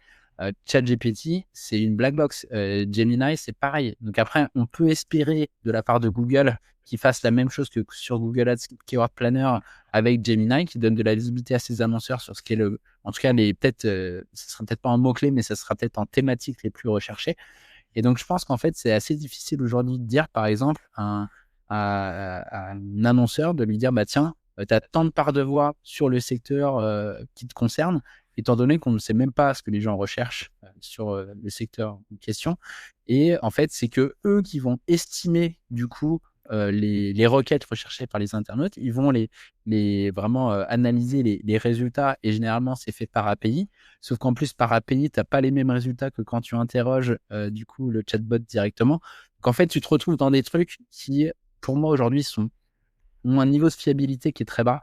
B: ChatGPT, c'est une black box. Gemini, c'est pareil. Donc après, on peut espérer de la part de Google qu'ils fassent la même chose que sur Google Ads Keyword Planner avec Gemini, qui donne de la visibilité à ses annonceurs sur ce qui est en tout cas, peut-être, ce sera peut-être pas en mots-clés, mais ça sera peut-être en thématiques les plus recherchées. Et donc, je pense qu'en fait, c'est assez difficile aujourd'hui de dire, par exemple, à un annonceur, de lui dire, bah tiens, tu as tant de parts de voix sur le secteur qui te concerne, étant donné qu'on ne sait même pas ce que les gens recherchent sur le secteur en question. Et en fait, c'est que eux qui vont estimer, du coup, les requêtes recherchées par les internautes, ils vont vraiment analyser les résultats, et généralement, c'est fait par API. Sauf qu'en plus, par API, tu n'as pas les mêmes résultats que quand tu interroges du coup le chatbot directement. Donc en fait, tu te retrouves dans des trucs qui, pour moi, aujourd'hui, ont un niveau de fiabilité qui est très bas.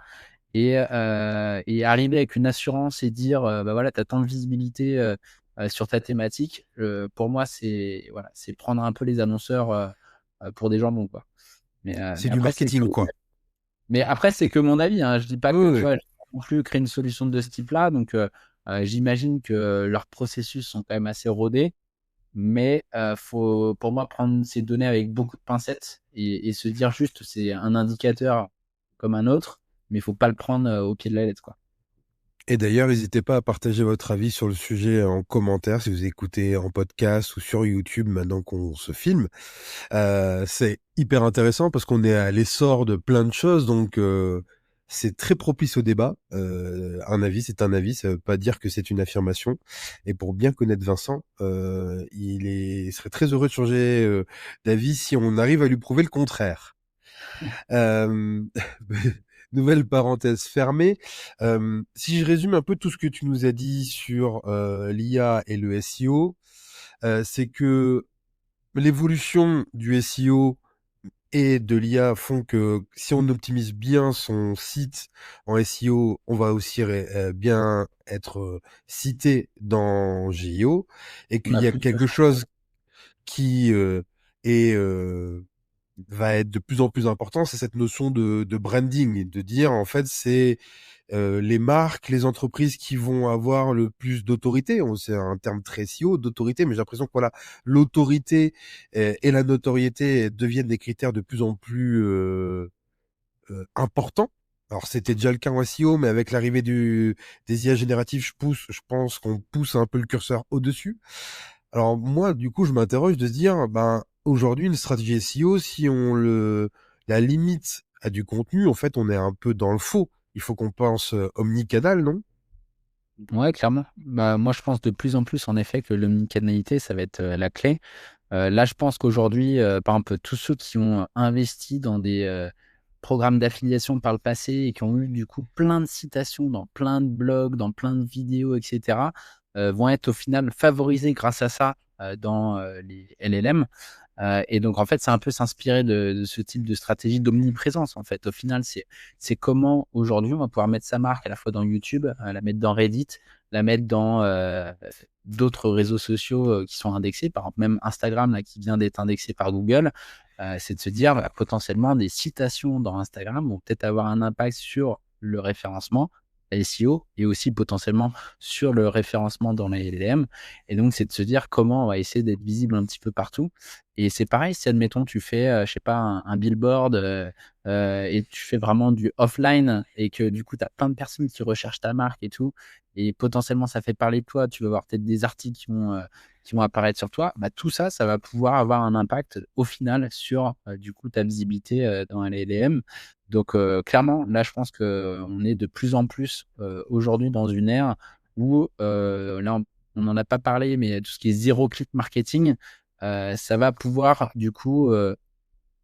B: Et arriver avec une assurance et dire, bah voilà, tu as tant de visibilité sur ta thématique, pour moi, c'est prendre un peu les annonceurs pour des jambons, quoi.
A: C'est
B: Mais
A: du
B: après,
A: marketing, quoi.
B: c'est que mon avis, hein. Je dis pas
A: Oui,
B: que, tu
A: oui.
B: vois, je vais pas non plus créer une solution de ce type-là. Donc, j'imagine que leurs processus sont quand même assez rodés. Mais faut, pour moi, prendre ces données avec beaucoup de pincettes et se dire juste c'est un indicateur comme un autre, mais il faut pas le prendre au pied de la lettre, quoi.
A: Et d'ailleurs, n'hésitez pas à partager votre avis sur le sujet en commentaire si vous écoutez en podcast ou sur YouTube maintenant qu'on se filme. C'est hyper intéressant parce qu'on est à l'essor de plein de choses, donc c'est très propice au débat. Un avis, c'est un avis, ça veut pas dire que c'est une affirmation. Et pour bien connaître Vincent, il serait très heureux de changer d'avis si on arrive à lui prouver le contraire. Euh, Nouvelle parenthèse fermée. Si je résume un peu tout ce que tu nous as dit sur l'IA et le SEO, c'est que l'évolution du SEO et de l'IA font que si on optimise bien son site en SEO, on va aussi bien être cité dans GEO, et
B: On
A: qu'il
B: a
A: y a
B: plus de
A: quelque chose qui est va être de plus en plus important, c'est cette notion de branding, de dire en fait c'est les marques, les entreprises qui vont avoir le plus d'autorité. C'est un terme très SEO, d'autorité, mais j'ai l'impression que voilà, l'autorité et la notoriété deviennent des critères de plus en plus importants. Alors c'était déjà le cas en SEO, mais avec l'arrivée des IA génératives, je pense qu'on pousse un peu le curseur au-dessus. Alors moi, du coup, je m'interroge de se dire, ben aujourd'hui, une stratégie SEO, si on la limite à du contenu, en fait, on est un peu dans le faux. Il faut qu'on pense omnicanal, non?
B: Ouais, clairement. Bah, moi, je pense de plus en plus, en effet, que l'omnicanalité, ça va être la clé. Là, je pense qu'aujourd'hui, par exemple, tous ceux qui ont investi dans des programmes d'affiliation par le passé et qui ont eu du coup plein de citations dans plein de blogs, dans plein de vidéos, etc., vont être au final favorisés grâce à ça dans les LLM. Et donc, en fait, c'est un peu s'inspirer de ce type de stratégie d'omniprésence. En fait, au final, c'est comment aujourd'hui on va pouvoir mettre sa marque à la fois dans YouTube, la mettre dans Reddit, la mettre dans d'autres réseaux sociaux qui sont indexés, par exemple même Instagram là, qui vient d'être indexé par Google. C'est de se dire bah, potentiellement des citations dans Instagram vont peut-être avoir un impact sur le référencement SEO et aussi potentiellement sur le référencement dans les LLM. Et donc, c'est de se dire comment on va essayer d'être visible un petit peu partout. Et c'est pareil, si admettons tu fais, je sais pas, un billboard et tu fais vraiment du offline et que du coup, tu as plein de personnes qui recherchent ta marque et tout, et potentiellement ça fait parler de toi, tu vas voir peut-être des articles qui vont apparaître sur toi, bah, tout ça, ça va pouvoir avoir un impact au final sur du coup ta visibilité dans les LLM. Donc clairement, là, je pense qu'on est de plus en plus aujourd'hui dans une ère où, là, on n'en a pas parlé, mais tout ce qui est zéro click marketing, ça va pouvoir du coup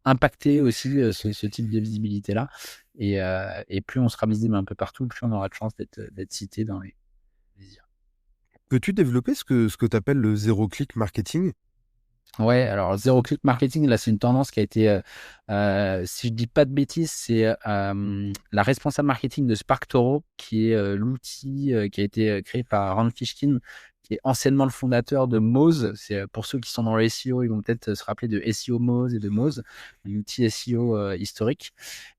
B: impacter aussi ce type de visibilité-là. Et plus on sera visible un peu partout, plus on aura de chance d'être cité dans les IA.
A: Peux-tu développer ce que tu appelles le zéro-click marketing?
B: Ouais, alors zéro click marketing, là, c'est une tendance qui a été, si je dis pas de bêtises, c'est la responsable marketing de SparkToro, qui est l'outil qui a été créé par Rand Fishkin, qui est anciennement le fondateur de Moz. C'est pour ceux qui sont dans le SEO, ils vont peut-être se rappeler de SEO Moz et de Moz, un outil SEO historique,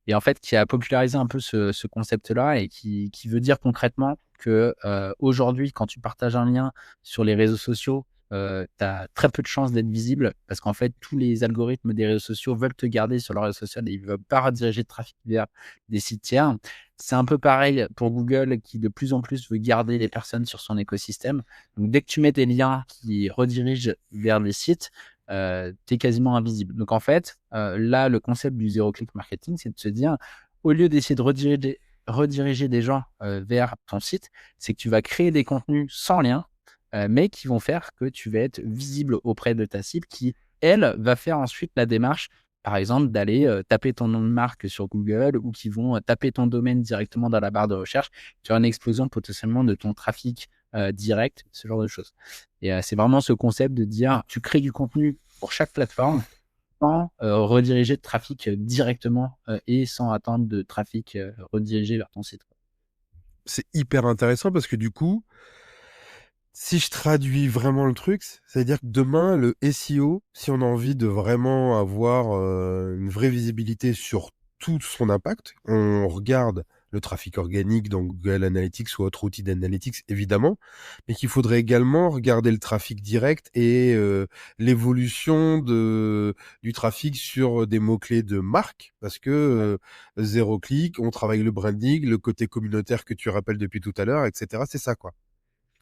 B: et en fait qui a popularisé un peu ce concept-là et qui veut dire concrètement que aujourd'hui, quand tu partages un lien sur les réseaux sociaux, tu as très peu de chances d'être visible parce qu'en fait, tous les algorithmes des réseaux sociaux veulent te garder sur leur réseau social et ils ne veulent pas rediriger de trafic vers des sites tiers. C'est un peu pareil pour Google qui de plus en plus veut garder les personnes sur son écosystème. Donc, dès que tu mets des liens qui redirigent vers des sites, tu es quasiment invisible. Donc, en fait, là, le concept du zero-click marketing, c'est de se dire, au lieu d'essayer de rediriger des gens vers ton site, c'est que tu vas créer des contenus sans lien, mais qui vont faire que tu vas être visible auprès de ta cible qui, elle, va faire ensuite la démarche, par exemple, d'aller taper ton nom de marque sur Google ou qui vont taper ton domaine directement dans la barre de recherche. Tu as une explosion potentiellement de ton trafic direct, ce genre de choses. Et c'est vraiment ce concept de dire, tu crées du contenu pour chaque plateforme sans rediriger de trafic directement et sans attendre de trafic redirigé vers ton site.
A: C'est hyper intéressant parce que du coup, si je traduis vraiment le truc, c'est-à-dire que demain, le SEO, si on a envie de vraiment avoir une vraie visibilité sur tout son impact, on regarde le trafic organique dans Google Analytics ou autre outil d'analytics, évidemment, mais qu'il faudrait également regarder le trafic direct et l'évolution du trafic sur des mots-clés de marque, parce que zéro clic, on travaille le branding, le côté communautaire que tu rappelles depuis tout à l'heure, etc. C'est ça, quoi.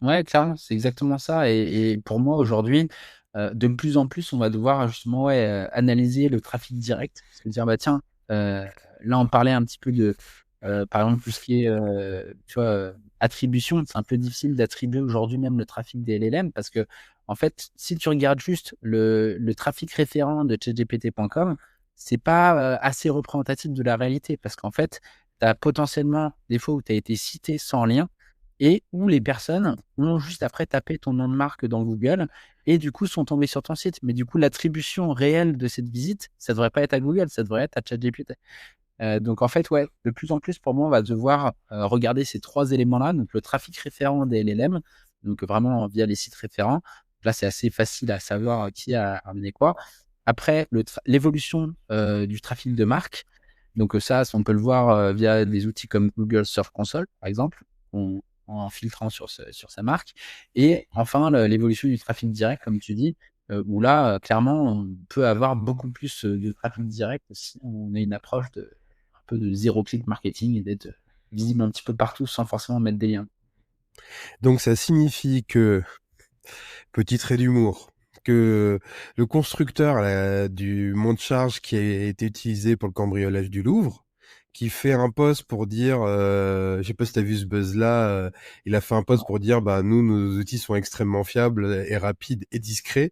B: Ouais, clairement, c'est exactement ça et pour moi aujourd'hui, de plus en plus, on va devoir justement, ouais, analyser le trafic direct. Se dire: «Bah, tiens, là, on parlait un petit peu de, par exemple, tout ce qui est, tu vois, attribution». C'est un peu difficile d'attribuer aujourd'hui même le trafic des LLM parce que en fait, si tu regardes juste le trafic référent de ChatGPT.com, c'est pas, assez représentatif de la réalité parce qu'en fait, tu as potentiellement des fois où tu as été cité sans lien et où les personnes ont juste après tapé ton nom de marque dans Google et du coup sont tombées sur ton site. Mais du coup, l'attribution réelle de cette visite, ça devrait pas être à Google, ça devrait être à ChatGPT. Donc en fait, ouais, de plus en plus pour moi, on va devoir regarder ces 3 éléments-là, donc le trafic référent des LLM, donc vraiment via les sites référents. Là, c'est assez facile à savoir qui a amené quoi. Après, l'évolution du trafic de marque. Donc ça, on peut le voir via des outils comme Google Search Console, par exemple, en filtrant sur sa marque. Et enfin, l'évolution du trafic direct, comme tu dis, où là, clairement, on peut avoir beaucoup plus de trafic direct si on a une approche un peu de zéro click marketing et d'être visible un petit peu partout sans forcément mettre des liens.
A: Donc ça signifie que, petit trait d'humour, que le constructeur là, du monte charge qui a été utilisé pour le cambriolage du Louvre, qui fait un post pour dire, je sais pas si t'as vu ce buzz-là, il a fait un post pour dire, bah nous, nos outils sont extrêmement fiables et rapides et discrets.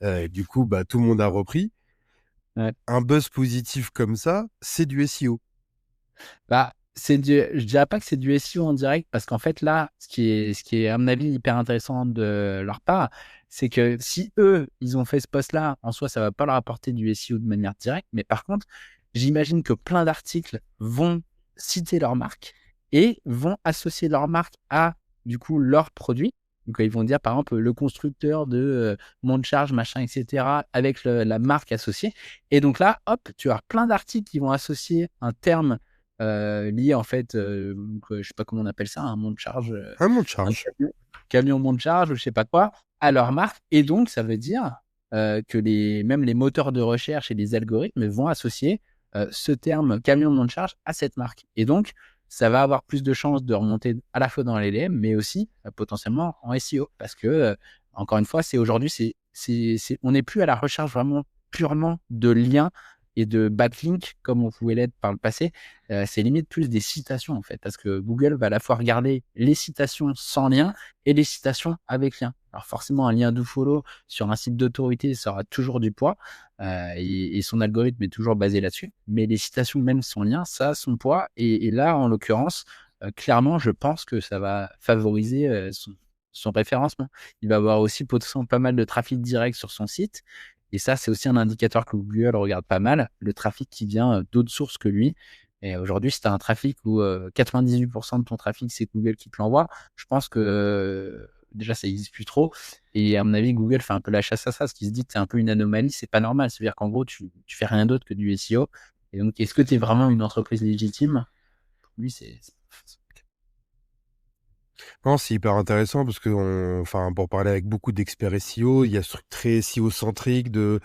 A: Et du coup, bah tout le monde a repris.
B: Ouais.
A: Un buzz positif comme ça, c'est du SEO.
B: Bah, je dirais pas que c'est du SEO en direct parce qu'en fait là, ce qui est à mon avis hyper intéressant de leur part, c'est que si eux, ils ont fait ce post-là, en soi, ça va pas leur apporter du SEO de manière directe. Mais par contre, j'imagine que plein d'articles vont citer leur marque et vont associer leur marque à, du coup, leurs produits. Donc, ils vont dire, par exemple, le constructeur de monte charge, machin, etc., avec la marque associée. Et donc là, hop, tu as plein d'articles qui vont associer un terme lié en fait, donc je sais pas comment on appelle ça, un monte charge,
A: Un monte
B: un
A: charge.
B: camion monte charge ou je sais pas quoi, à leur marque et donc ça veut dire, que même les moteurs de recherche et les algorithmes vont associer, ce terme camion monte charge à cette marque et donc ça va avoir plus de chances de remonter à la fois dans les LLM mais aussi, potentiellement en SEO parce que, encore une fois, c'est aujourd'hui, on n'est plus à la recherche vraiment purement de liens et de backlinks comme on pouvait l'être par le passé. C'est limite plus des citations en fait, parce que Google va à la fois regarder les citations sans lien et les citations avec lien. Alors forcément, un lien do follow sur un site d'autorité, ça aura toujours du poids, et son algorithme est toujours basé là-dessus. Mais les citations même sans lien, ça a son poids et là, en l'occurrence, clairement, je pense que ça va favoriser, son référencement. Il va avoir aussi potentiellement pas mal de trafic direct sur son site et ça, c'est aussi un indicateur que Google regarde pas mal, le trafic qui vient, d'autres sources que lui et aujourd'hui, si tu as un trafic où, 98 de ton trafic, c'est Google qui te l'envoie, je pense que, déjà, ça n'existe plus trop. Et à mon avis, Google fait un peu la chasse à ça, parce qu'il se dit que c'est un peu une anomalie, c'est pas normal. C'est-à-dire qu'en gros, tu fais rien d'autre que du SEO. Et donc, est-ce que tu es vraiment une entreprise légitime? Pour lui,
A: Non, c'est hyper intéressant parce que, enfin, pour parler avec beaucoup d'experts SEO, il y a ce truc très SEO-centrique de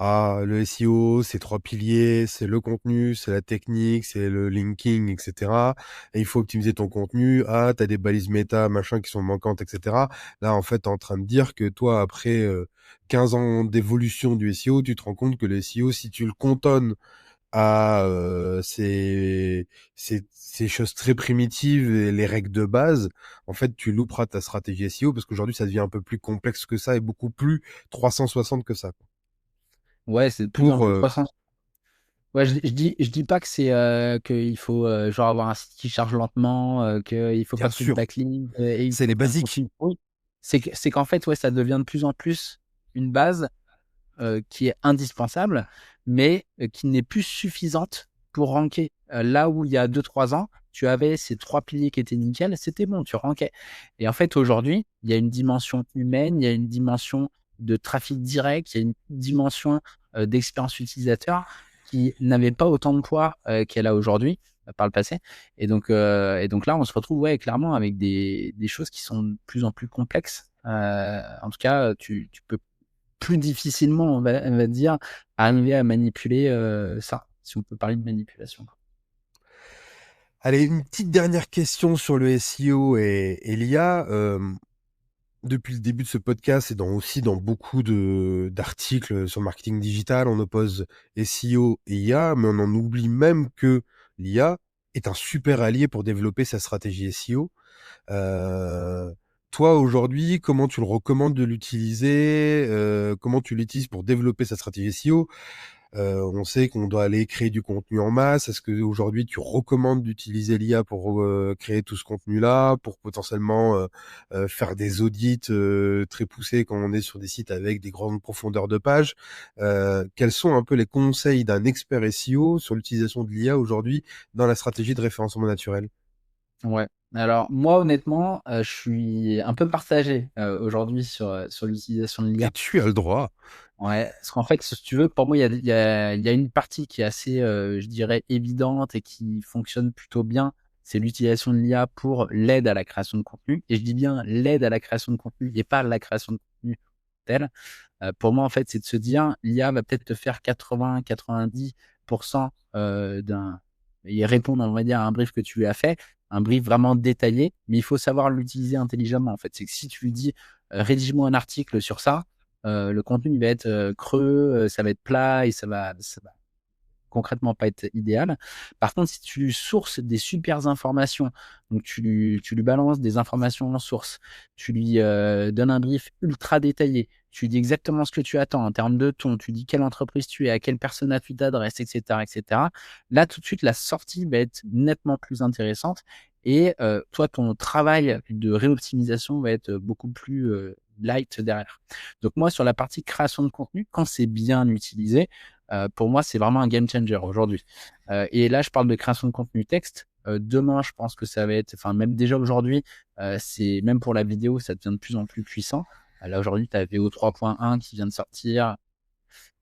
A: le SEO, c'est 3 piliers, c'est le contenu, c'est la technique, c'est le linking, etc. Et il faut optimiser ton contenu. Ah, t'as des balises méta, machin, qui sont manquantes, etc. Là, en fait, t'es en train de dire que toi, après 15 ans d'évolution du SEO, tu te rends compte que le SEO, si tu le cantonnes à ces choses très primitives et les règles de base, en fait, tu louperas ta stratégie SEO parce qu'aujourd'hui, ça devient un peu plus complexe que ça et beaucoup plus 360 que ça, quoi.
B: ouais, c'est de plus en
A: Pour
B: plus 300. Ouais, je dis pas que c'est qu'il faut genre avoir un site qui charge lentement, qu'il faut
A: bien
B: pas qu'il y ait de
A: sûr,
B: backlink, et il
A: c'est
B: faut
A: les
B: que ton
A: basiques.
B: contenu. Oui. C'est qu'en fait, ouais, ça devient de plus en plus une base qui est indispensable, mais qui n'est plus suffisante pour ranker. Là où il y a 2-3 ans, tu avais ces 3 piliers qui étaient nickel, c'était bon, tu rankais. Et en fait, aujourd'hui, il y a une dimension humaine, il y a une dimension de trafic direct, il y a une dimension d'expérience utilisateur qui n'avait pas autant de poids qu'elle a aujourd'hui par le passé. Et donc là, on se retrouve ouais, clairement avec des choses qui sont de plus en plus complexes. En tout cas, tu peux plus difficilement, on va dire, arriver à manipuler ça, si on peut parler de manipulation.
A: Allez, une petite dernière question sur le SEO et l'IA. Depuis le début de ce podcast et aussi dans beaucoup d'articles sur le marketing digital, on oppose SEO et IA, mais on en oublie même que l'IA est un super allié pour développer sa stratégie SEO. Euh, Toi, aujourd'hui, comment tu le recommandes de l'utiliser? Comment tu l'utilises pour développer sa stratégie SEO? On sait qu'on doit aller créer du contenu en masse. Est-ce que aujourd'hui tu recommandes d'utiliser l'IA pour créer tout ce contenu-là, pour potentiellement faire des audits très poussés quand on est sur des sites avec des grandes profondeurs de page? Quels sont un peu les conseils d'un expert SEO sur l'utilisation de l'IA aujourd'hui dans la stratégie de référencement naturel?
B: Ouais. Alors moi, honnêtement, je suis un peu partagé aujourd'hui sur l'utilisation de
A: Et
B: l'IA.
A: tu as le droit.
B: Ouais, parce qu'en fait, si tu veux, pour moi, il y a une partie qui est assez, je dirais, évidente et qui fonctionne plutôt bien. C'est l'utilisation de l'IA pour l'aide à la création de contenu. Et je dis bien l'aide à la création de contenu et pas la création de contenu telle. Pour moi, en fait, c'est de se dire, l'IA va peut-être te faire 80-90% d'un et répondre, on va dire, à un brief que tu lui as fait, un brief vraiment détaillé, mais il faut savoir l'utiliser intelligemment, en fait. C'est que si tu lui dis, rédige-moi un article sur ça, le contenu, il va être creux, ça va être plat et ça va concrètement pas être idéal. Par contre, si tu sources des supers informations, donc tu lui balances des informations en source, tu lui donnes un brief ultra détaillé, tu lui dis exactement ce que tu attends en termes de ton, tu dis quelle entreprise tu es, à quelle persona tu t'adresses, etc., etc. Là, tout de suite, la sortie va être nettement plus intéressante et toi, ton travail de réoptimisation va être beaucoup plus light derrière. Donc moi, sur la partie création de contenu, quand c'est bien utilisé, pour moi, c'est vraiment un game changer aujourd'hui. Et là, je parle de création de contenu texte. Demain, je pense que ça va être, enfin, même déjà aujourd'hui, c'est même pour la vidéo, ça devient de plus en plus puissant. Là, aujourd'hui, tu as VO 3.1 qui vient de sortir,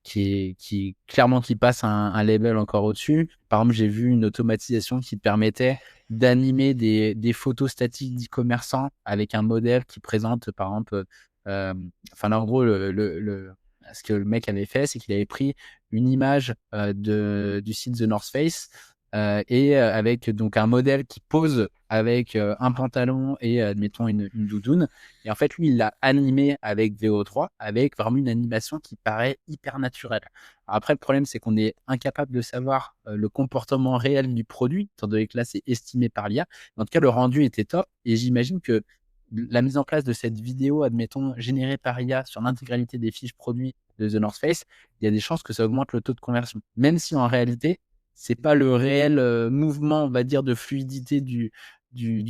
B: qui clairement qui passe un level encore au-dessus. Par exemple, j'ai vu une automatisation qui permettait d'animer des photos statiques d'e-commerçants avec un modèle qui présente, par exemple, enfin, là, en gros, ce que le mec avait fait, c'est qu'il avait pris une image du site The North Face et avec donc un modèle qui pose avec un pantalon et admettons une doudoune. Et en fait, lui, il l'a animé avec VO3, avec vraiment une animation qui paraît hyper naturelle. Alors après, le problème, c'est qu'on est incapable de savoir le comportement réel du produit, étant donné que là, c'est estimé par l'IA. En tout cas, le rendu était top. Et j'imagine que la mise en place de cette vidéo, admettons, générée par IA sur l'intégralité des fiches produits de The North Face, il y a des chances que ça augmente le taux de conversion. Même si en réalité, c'est pas le réel mouvement, on va dire, de fluidité du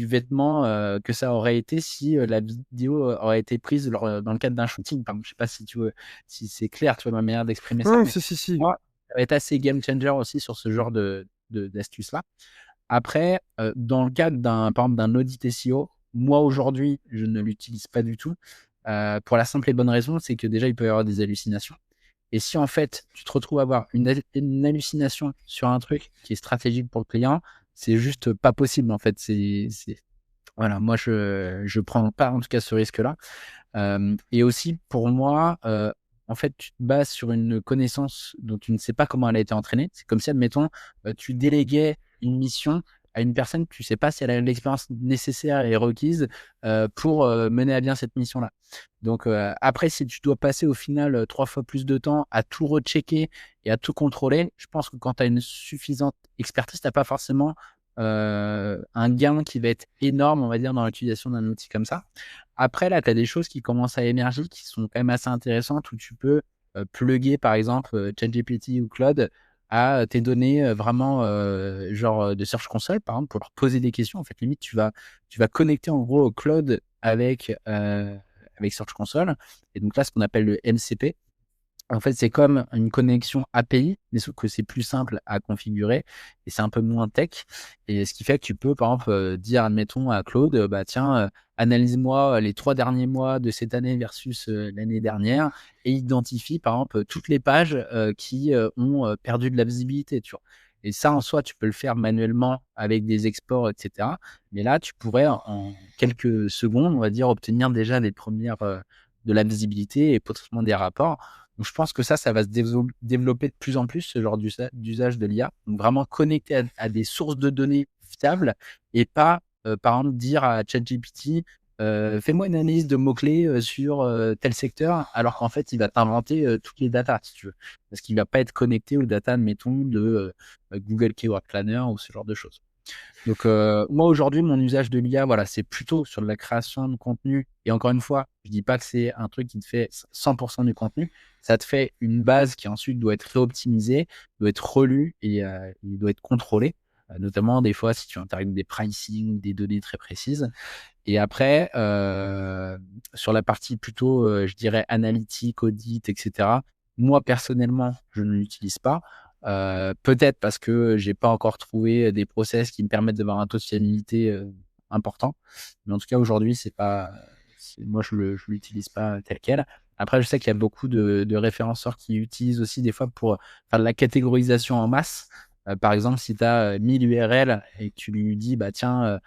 B: vêtement que ça aurait été si la vidéo aurait été prise dans le cadre d'un shooting. Pardon, je sais pas si c'est clair, tu vois, ma manière d'exprimer ça,
A: Non,
B: mais
A: si.
B: moi, ça va être assez game changer aussi sur ce genre d'astuces-là. Après, dans le cadre par exemple, d'un audit SEO, moi, aujourd'hui, je ne l'utilise pas du tout. Pour la simple et bonne raison, c'est que déjà, il peut y avoir des hallucinations. Et si en fait, tu te retrouves à avoir une hallucination sur un truc qui est stratégique pour le client, c'est juste pas possible en fait. Voilà, moi je prends pas en tout cas ce risque-là. Et aussi pour moi, en fait, tu te bases sur une connaissance dont tu ne sais pas comment elle a été entraînée. C'est comme si, admettons, tu déléguais une mission à une personne, tu sais pas si elle a l'expérience nécessaire et requise, pour, mener à bien cette mission-là. Donc, après, si tu dois passer au final, 3 fois plus de temps à tout rechecker et à tout contrôler, je pense que quand tu as une suffisante expertise, tu as pas forcément, un gain qui va être énorme, on va dire, dans l'utilisation d'un outil comme ça. Après, là, tu as des choses qui commencent à émerger, qui sont quand même assez intéressantes, où tu peux, plugger, par exemple, ChatGPT ou Claude à tes données, vraiment, genre, de Search Console, par exemple, pour leur poser des questions. En fait, limite, tu vas connecter, en gros, Claude avec Search Console, et donc là, ce qu'on appelle le MCP. En fait, c'est comme une connexion API, mais sauf que c'est plus simple à configurer et c'est un peu moins tech. Et ce qui fait que tu peux, par exemple, dire, admettons, à Claude, bah tiens, analyse-moi les 3 derniers mois de cette année versus l'année dernière et identifie, par exemple, toutes les pages qui ont perdu de la visibilité, tu vois. Et ça, en soi, tu peux le faire manuellement avec des exports, etc. Mais là, tu pourrais, en quelques secondes, on va dire, obtenir déjà des premières de la visibilité et potentiellement des rapports. Donc, je pense que ça va se développer de plus en plus, ce genre d'usage de l'IA. Donc, vraiment connecté à des sources de données fiables et pas, par exemple, dire à ChatGPT, fais-moi une analyse de mots-clés sur tel secteur, alors qu'en fait, il va t'inventer toutes les datas, si tu veux. Parce qu'il va pas être connecté aux datas, admettons, de Google Keyword Planner ou ce genre de choses. Donc, moi, aujourd'hui, mon usage de l'IA, voilà, c'est plutôt sur de la création de contenu. Et encore une fois, je dis pas que c'est un truc qui te fait 100% du contenu. Ça te fait une base qui ensuite doit être réoptimisée, doit être relue et il doit être contrôlé. Notamment, des fois, si tu interagis des pricing, des données très précises. Et après, sur la partie plutôt, je dirais analytique, audit, etc. Moi, personnellement, je ne l'utilise pas. Peut-être parce que j'ai pas encore trouvé des process qui me permettent d'avoir un taux de fiabilité important. Mais en tout cas, aujourd'hui, moi, je l'utilise pas tel quel. Après, je sais qu'il y a beaucoup de référenceurs qui utilisent aussi des fois pour faire de la catégorisation en masse. Par exemple, si tu as 1000 URL et que tu lui dis, bah tiens,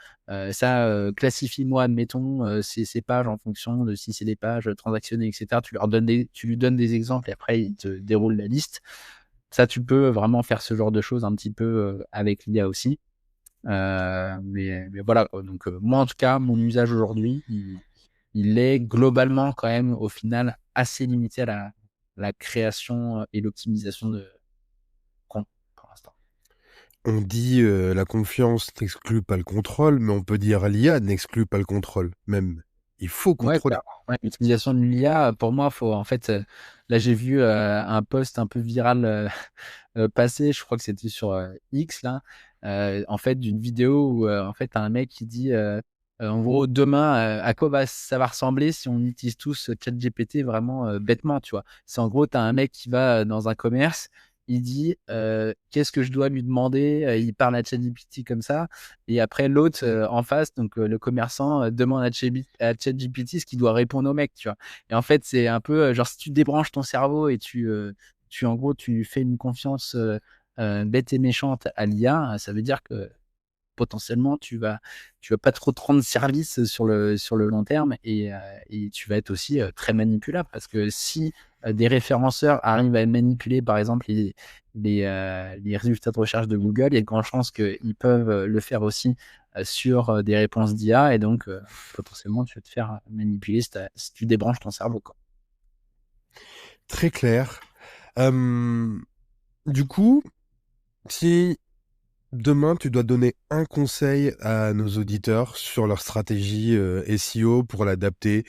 B: classifie-moi, admettons, ces pages en fonction de si c'est des pages transactionnées, etc. Tu lui donnes des exemples et après, il te déroule la liste. Ça, tu peux vraiment faire ce genre de choses un petit peu avec l'IA aussi. Mais voilà, quoi. Donc, moi, en tout cas, mon usage aujourd'hui, il est globalement quand même, au final, assez limité à la création et l'optimisation de compte pour l'instant.
A: On dit la confiance n'exclut pas le contrôle, mais on peut dire l'IA n'exclut pas le contrôle. Même, il faut
B: Ouais,
A: contrôler.
B: clairement. Ouais, l'utilisation de l'IA, pour moi, faut en fait, là, j'ai vu un post un peu viral passer, je crois que c'était sur X, là, en fait, d'une vidéo où en fait, t'as un mec qui dit, en gros, demain, à quoi ça va ressembler si on utilise tous ChatGPT vraiment bêtement, tu vois. C'est en gros, t'as un mec qui va dans un commerce, il dit qu'est-ce que je dois lui demander, il parle à ChatGPT comme ça, et après l'autre en face, donc le commerçant demande à ChatGPT ce qu'il doit répondre au mec, tu vois. Et en fait, c'est un peu genre si tu débranches ton cerveau et en gros, tu fais une confiance bête et méchante à l'IA, ça veut dire que potentiellement, tu vas pas trop te rendre service sur le long terme et tu vas être aussi très manipulable parce que si des référenceurs arrivent à manipuler, par exemple, les résultats de recherche de Google, il y a de grandes chances qu'ils peuvent le faire aussi sur des réponses d'IA et donc potentiellement, tu vas te faire manipuler si tu débranches ton cerveau, quoi.
A: Très clair. Du coup, si demain tu dois donner un conseil à nos auditeurs sur leur stratégie SEO pour l'adapter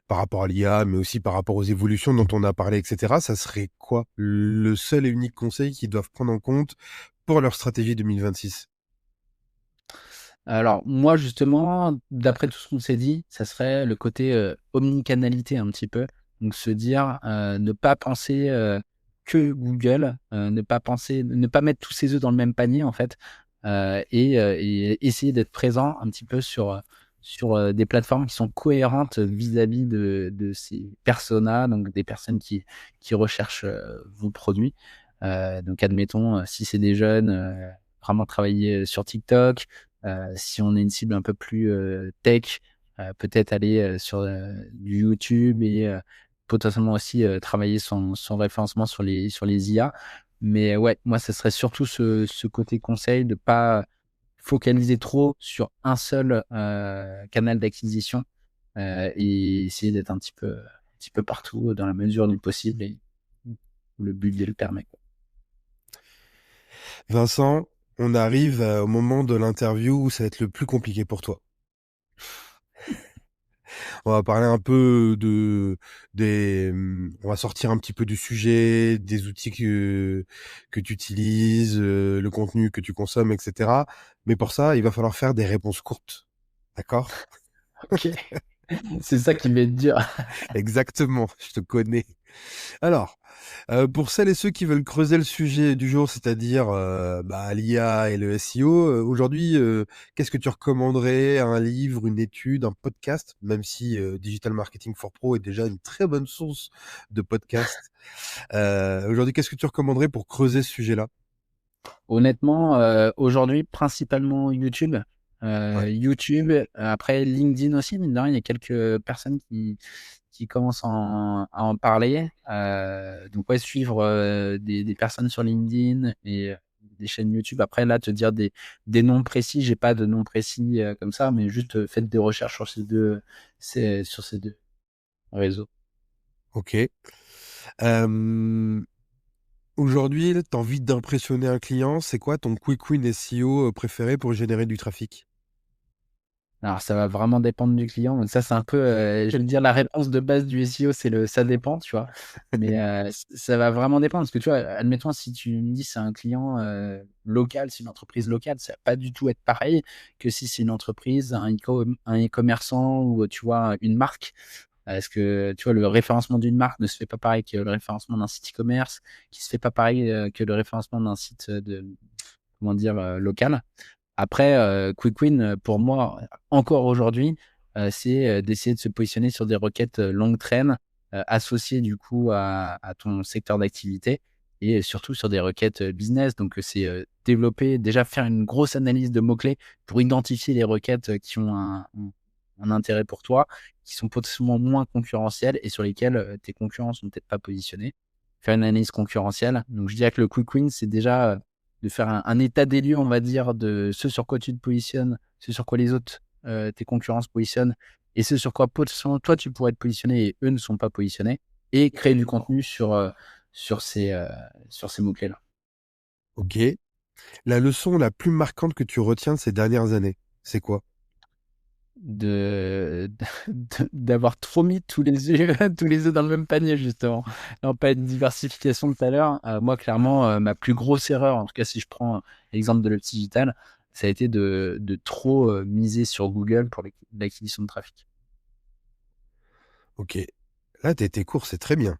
A: par rapport à l'IA, mais aussi par rapport aux évolutions dont on a parlé, etc., ça serait quoi le seul et unique conseil qu'ils doivent prendre en compte pour leur stratégie 2026?
B: Alors moi justement, d'après tout ce qu'on s'est dit, ça serait le côté, omnicanalité un petit peu. Donc se dire, ne pas penser, que Google, ne pas mettre tous ses œufs dans le même panier en fait, et essayer d'être présent un petit peu sur des plateformes qui sont cohérentes vis-à-vis de ces personas, donc des personnes qui recherchent vos produits. Donc, admettons, si c'est des jeunes, vraiment travailler sur TikTok. Si on est une cible un peu plus tech, peut-être aller sur du YouTube et potentiellement aussi travailler son référencement sur les IA. Mais ouais, moi, ce serait surtout ce côté conseil de pas focaliser trop sur un seul canal d'acquisition et essayer d'être un petit peu partout dans la mesure du possible et où le budget le permet, quoi.
A: Vincent, on arrive au moment de l'interview où ça va être le plus compliqué pour toi. On va parler un peu on va sortir un petit peu du sujet, des outils que tu utilises, le contenu que tu consommes, etc. Mais pour ça, il va falloir faire des réponses courtes. D'accord?
B: Ok, c'est ça qui va être dur.
A: Exactement, je te connais. Alors, pour celles et ceux qui veulent creuser le sujet du jour, c'est-à-dire l'IA et le SEO, aujourd'hui, qu'est-ce que tu recommanderais? Un livre, une étude, un podcast? Même si Digital Marketing for Pro est déjà une très bonne source de podcast. Aujourd'hui, qu'est-ce que tu recommanderais pour creuser ce sujet-là?
B: Honnêtement, aujourd'hui, principalement YouTube.
A: Ouais.
B: YouTube, après LinkedIn aussi, mine de rien, il y a quelques personnes qui commencent à en parler. Donc ouais, suivre des personnes sur LinkedIn et des chaînes YouTube. Après, là, te dire des noms précis, j'ai pas de noms précis comme ça, mais juste faites des recherches sur ces deux réseaux.
A: Ok. Euh, Aujourd'hui, tu as envie d'impressionner un client, c'est quoi ton quick win SEO préféré pour générer du trafic?
B: Alors, ça va vraiment dépendre du client. Donc ça, c'est un peu, je vais dire la réponse de base du SEO, c'est le «ça dépend», tu vois? Mais, ça va vraiment dépendre parce que, tu vois, admettons, si tu me dis c'est un client, local, c'est une entreprise locale, ça va pas du tout être pareil que si c'est une entreprise, un e-commerçant ou, tu vois, une marque. Parce que, tu vois, le référencement d'une marque ne se fait pas pareil que le référencement d'un site e-commerce, qui se fait pas pareil, que le référencement d'un site, de comment dire, local. Après, quick win, pour moi, encore aujourd'hui, c'est, d'essayer de se positionner sur des requêtes, longue traîne, associées du coup à ton secteur d'activité et surtout sur des requêtes, business. Donc, c'est, développer déjà faire une grosse analyse de mots-clés pour identifier les requêtes, qui ont un intérêt pour toi, qui sont potentiellement moins concurrentielles et sur lesquelles, tes concurrents sont peut-être pas positionnés. Faire une analyse concurrentielle. Donc je dirais que le quick win, c'est déjà, de faire un état des lieux, on va dire, de ce sur quoi tu te positionnes, ce sur quoi les autres, tes concurrents se positionnent et ce sur quoi potentiellement toi tu pourrais être positionné et eux ne sont pas positionnés et créer du contenu sur sur ces mots-clés-là.
A: Ok. La leçon la plus marquante que tu retiens de ces dernières années, c'est quoi?
B: D'avoir trop mis tous les œufs tous les œufs dans le même panier justement. Non, pas une diversification tout à l'heure. Moi clairement, ma plus grosse erreur, en tout cas si je prends l'exemple de l'Opti Digital, ça a été de trop, miser sur Google pour l'acquisition de trafic.
A: Ok. Là, t'as été court, c'est très bien.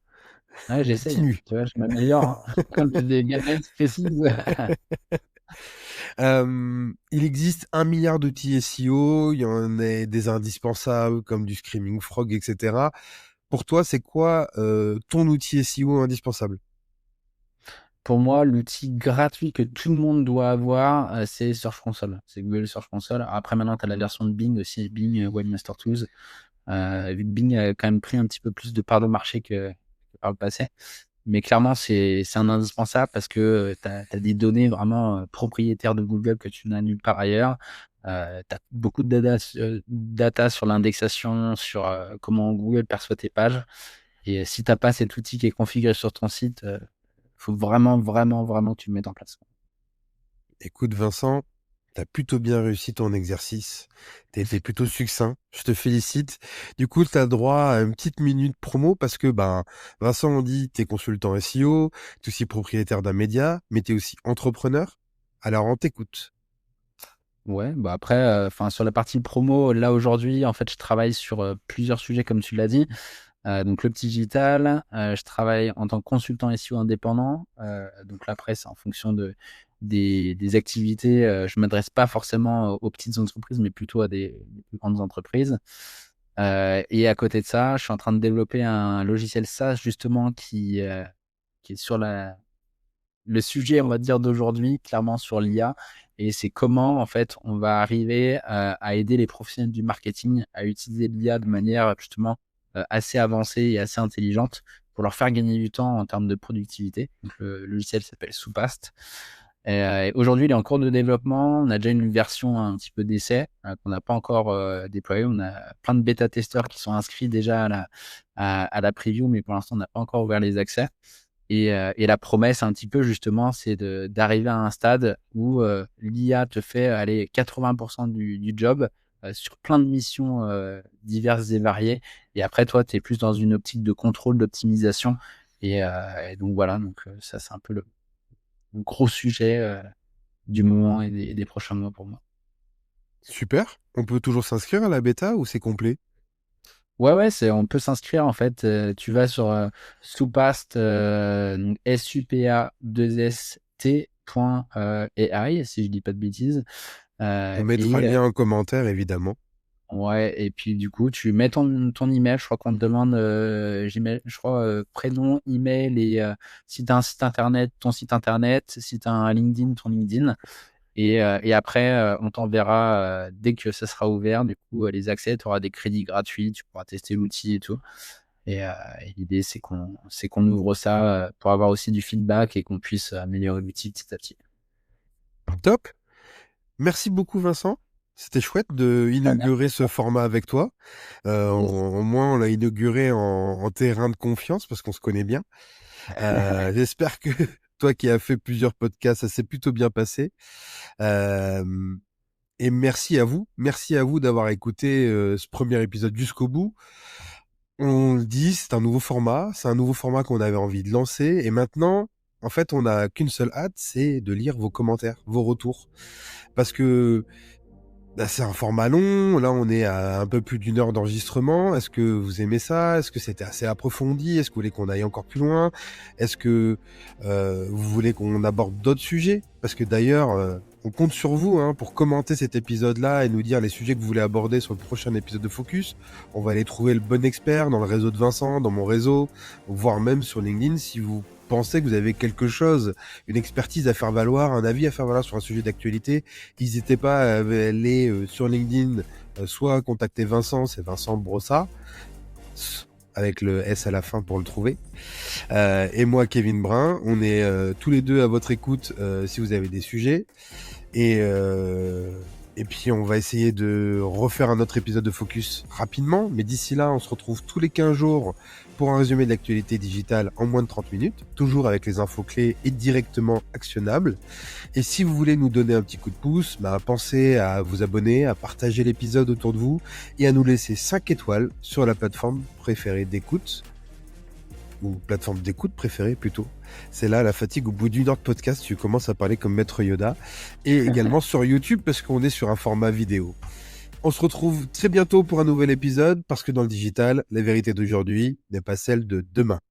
B: Ouais, j'essaye,
A: Continue.
B: tu vois? Je m'améliore, hein. Quand tu as des guidelines précises.
A: Il existe 1 milliard d'outils SEO, il y en a des indispensables comme du Screaming Frog, etc. Pour toi, c'est quoi ton outil SEO indispensable?
B: Pour moi, l'outil gratuit que tout le monde doit avoir, c'est Search Console. C'est Google Search Console. Après maintenant, tu as la version de Bing aussi, Bing, Webmaster Tools. Vu que Bing a quand même pris un petit peu plus de part de marché que par le passé. Mais clairement, c'est un indispensable parce que, tu as des données vraiment, propriétaires de Google que tu n'as nulle part ailleurs. Tu as beaucoup de data sur l'indexation, sur, comment Google perçoit tes pages et si tu as pas cet outil qui est configuré sur ton site, faut vraiment, vraiment, vraiment que tu le mettes en place.
A: Écoute, Vincent, t'as plutôt bien réussi ton exercice. T'as été plutôt succinct. Je te félicite. Du coup, t'as droit à une petite minute promo parce que, Vincent, on dit, t'es consultant SEO, t'es aussi propriétaire d'un média, mais t'es aussi entrepreneur. Alors, on t'écoute.
B: Ouais, bah, après, enfin, sur la partie promo, là, aujourd'hui, en fait, je travaille sur, plusieurs sujets comme tu l'as dit. Donc le petit digital, je travaille en tant que consultant SEO indépendant. Donc là, après, c'est en fonction des activités. Je m'adresse pas forcément aux petites entreprises, mais plutôt à des plus grandes entreprises. Et à côté de ça, je suis en train de développer un logiciel SaaS justement qui est sur le sujet, on va dire, d'aujourd'hui, clairement sur l'IA. Et c'est comment, en fait, on va arriver à aider les professionnels du marketing à utiliser l'IA de manière justement assez avancée et assez intelligente pour leur faire gagner du temps en termes de productivité. Donc, le logiciel s'appelle Soupast. Et aujourd'hui, il est en cours de développement. On a déjà une version un petit peu d'essai qu'on n'a pas encore déployée. On a plein de bêta-testeurs qui sont inscrits déjà à la preview, mais pour l'instant, on n'a pas encore ouvert les accès. Et la promesse un petit peu justement, c'est d'arriver à un stade où l'IA te fait aller 80% du job sur plein de missions diverses et variées. Et après, toi, tu es plus dans une optique de contrôle, d'optimisation. Et donc voilà, donc ça, c'est un peu le gros sujet du moment et des prochains mois pour moi.
A: Super. On peut toujours s'inscrire à la bêta ou c'est complet?
B: Ouais, ouais, on peut s'inscrire en fait. Tu vas sur Soupast, donc SUPA2ST.ai, si je dis pas de bêtises.
A: On mettra le lien en commentaire, évidemment.
B: Ouais, et puis du coup, tu mets ton email. Je crois qu'on te demande, je crois, prénom, email et si tu as un site internet, ton site internet. Si tu as un LinkedIn, ton LinkedIn. Et après, on t'enverra dès que ça sera ouvert, du coup, les accès, tu auras des crédits gratuits, tu pourras tester l'outil et tout. Et l'idée, c'est qu'on ouvre ça pour avoir aussi du feedback et qu'on puisse améliorer l'outil petit à petit.
A: Top. Merci beaucoup, Vincent. C'était chouette de inaugurer ce format avec toi. Au moins, on l'a inauguré en terrain de confiance parce qu'on se connaît bien. J'espère que toi qui as fait plusieurs podcasts, ça s'est plutôt bien passé. Euh, et merci à vous. Merci à vous d'avoir écouté ce premier épisode jusqu'au bout. On le dit, c'est un nouveau format. C'est un nouveau format qu'on avait envie de lancer. Et maintenant, en fait, on n'a qu'une seule hâte, c'est de lire vos commentaires, vos retours. Parce que c'est un format long. Là, on est à un peu plus d'une heure d'enregistrement. Est-ce que vous aimez ça? Est-ce que c'était assez approfondi? Est-ce que vous voulez qu'on aille encore plus loin? Est-ce que vous voulez qu'on aborde d'autres sujets? Parce que d'ailleurs, on compte sur vous pour commenter cet épisode-là et nous dire les sujets que vous voulez aborder sur le prochain épisode de Focus. On va aller trouver le bon expert dans le réseau de Vincent, dans mon réseau, voire même sur LinkedIn si vous pensez que vous avez quelque chose, une expertise à faire valoir, un avis à faire valoir sur un sujet d'actualité. N'hésitez pas à aller sur LinkedIn, soit contacter Vincent, c'est Vincent Brossat, avec le S à la fin pour le trouver. Et moi, Kevin Brun, on est tous les deux à votre écoute si vous avez des sujets. Et puis, on va essayer de refaire un autre épisode de Focus rapidement. Mais d'ici là, on se retrouve tous les 15 jours pour un résumé de l'actualité digitale en moins de 30 minutes, toujours avec les infos clés et directement actionnables. Et si vous voulez nous donner un petit coup de pouce, pensez à vous abonner, à partager l'épisode autour de vous et à nous laisser 5 étoiles sur la plateforme préférée d'écoute, ou plateforme d'écoute préférée plutôt. C'est là la fatigue au bout d'une heure de podcast, tu commences à parler comme Maître Yoda. Et également sur YouTube parce qu'on est sur un format vidéo. On se retrouve très bientôt pour un nouvel épisode parce que dans le digital, la vérité d'aujourd'hui n'est pas celle de demain.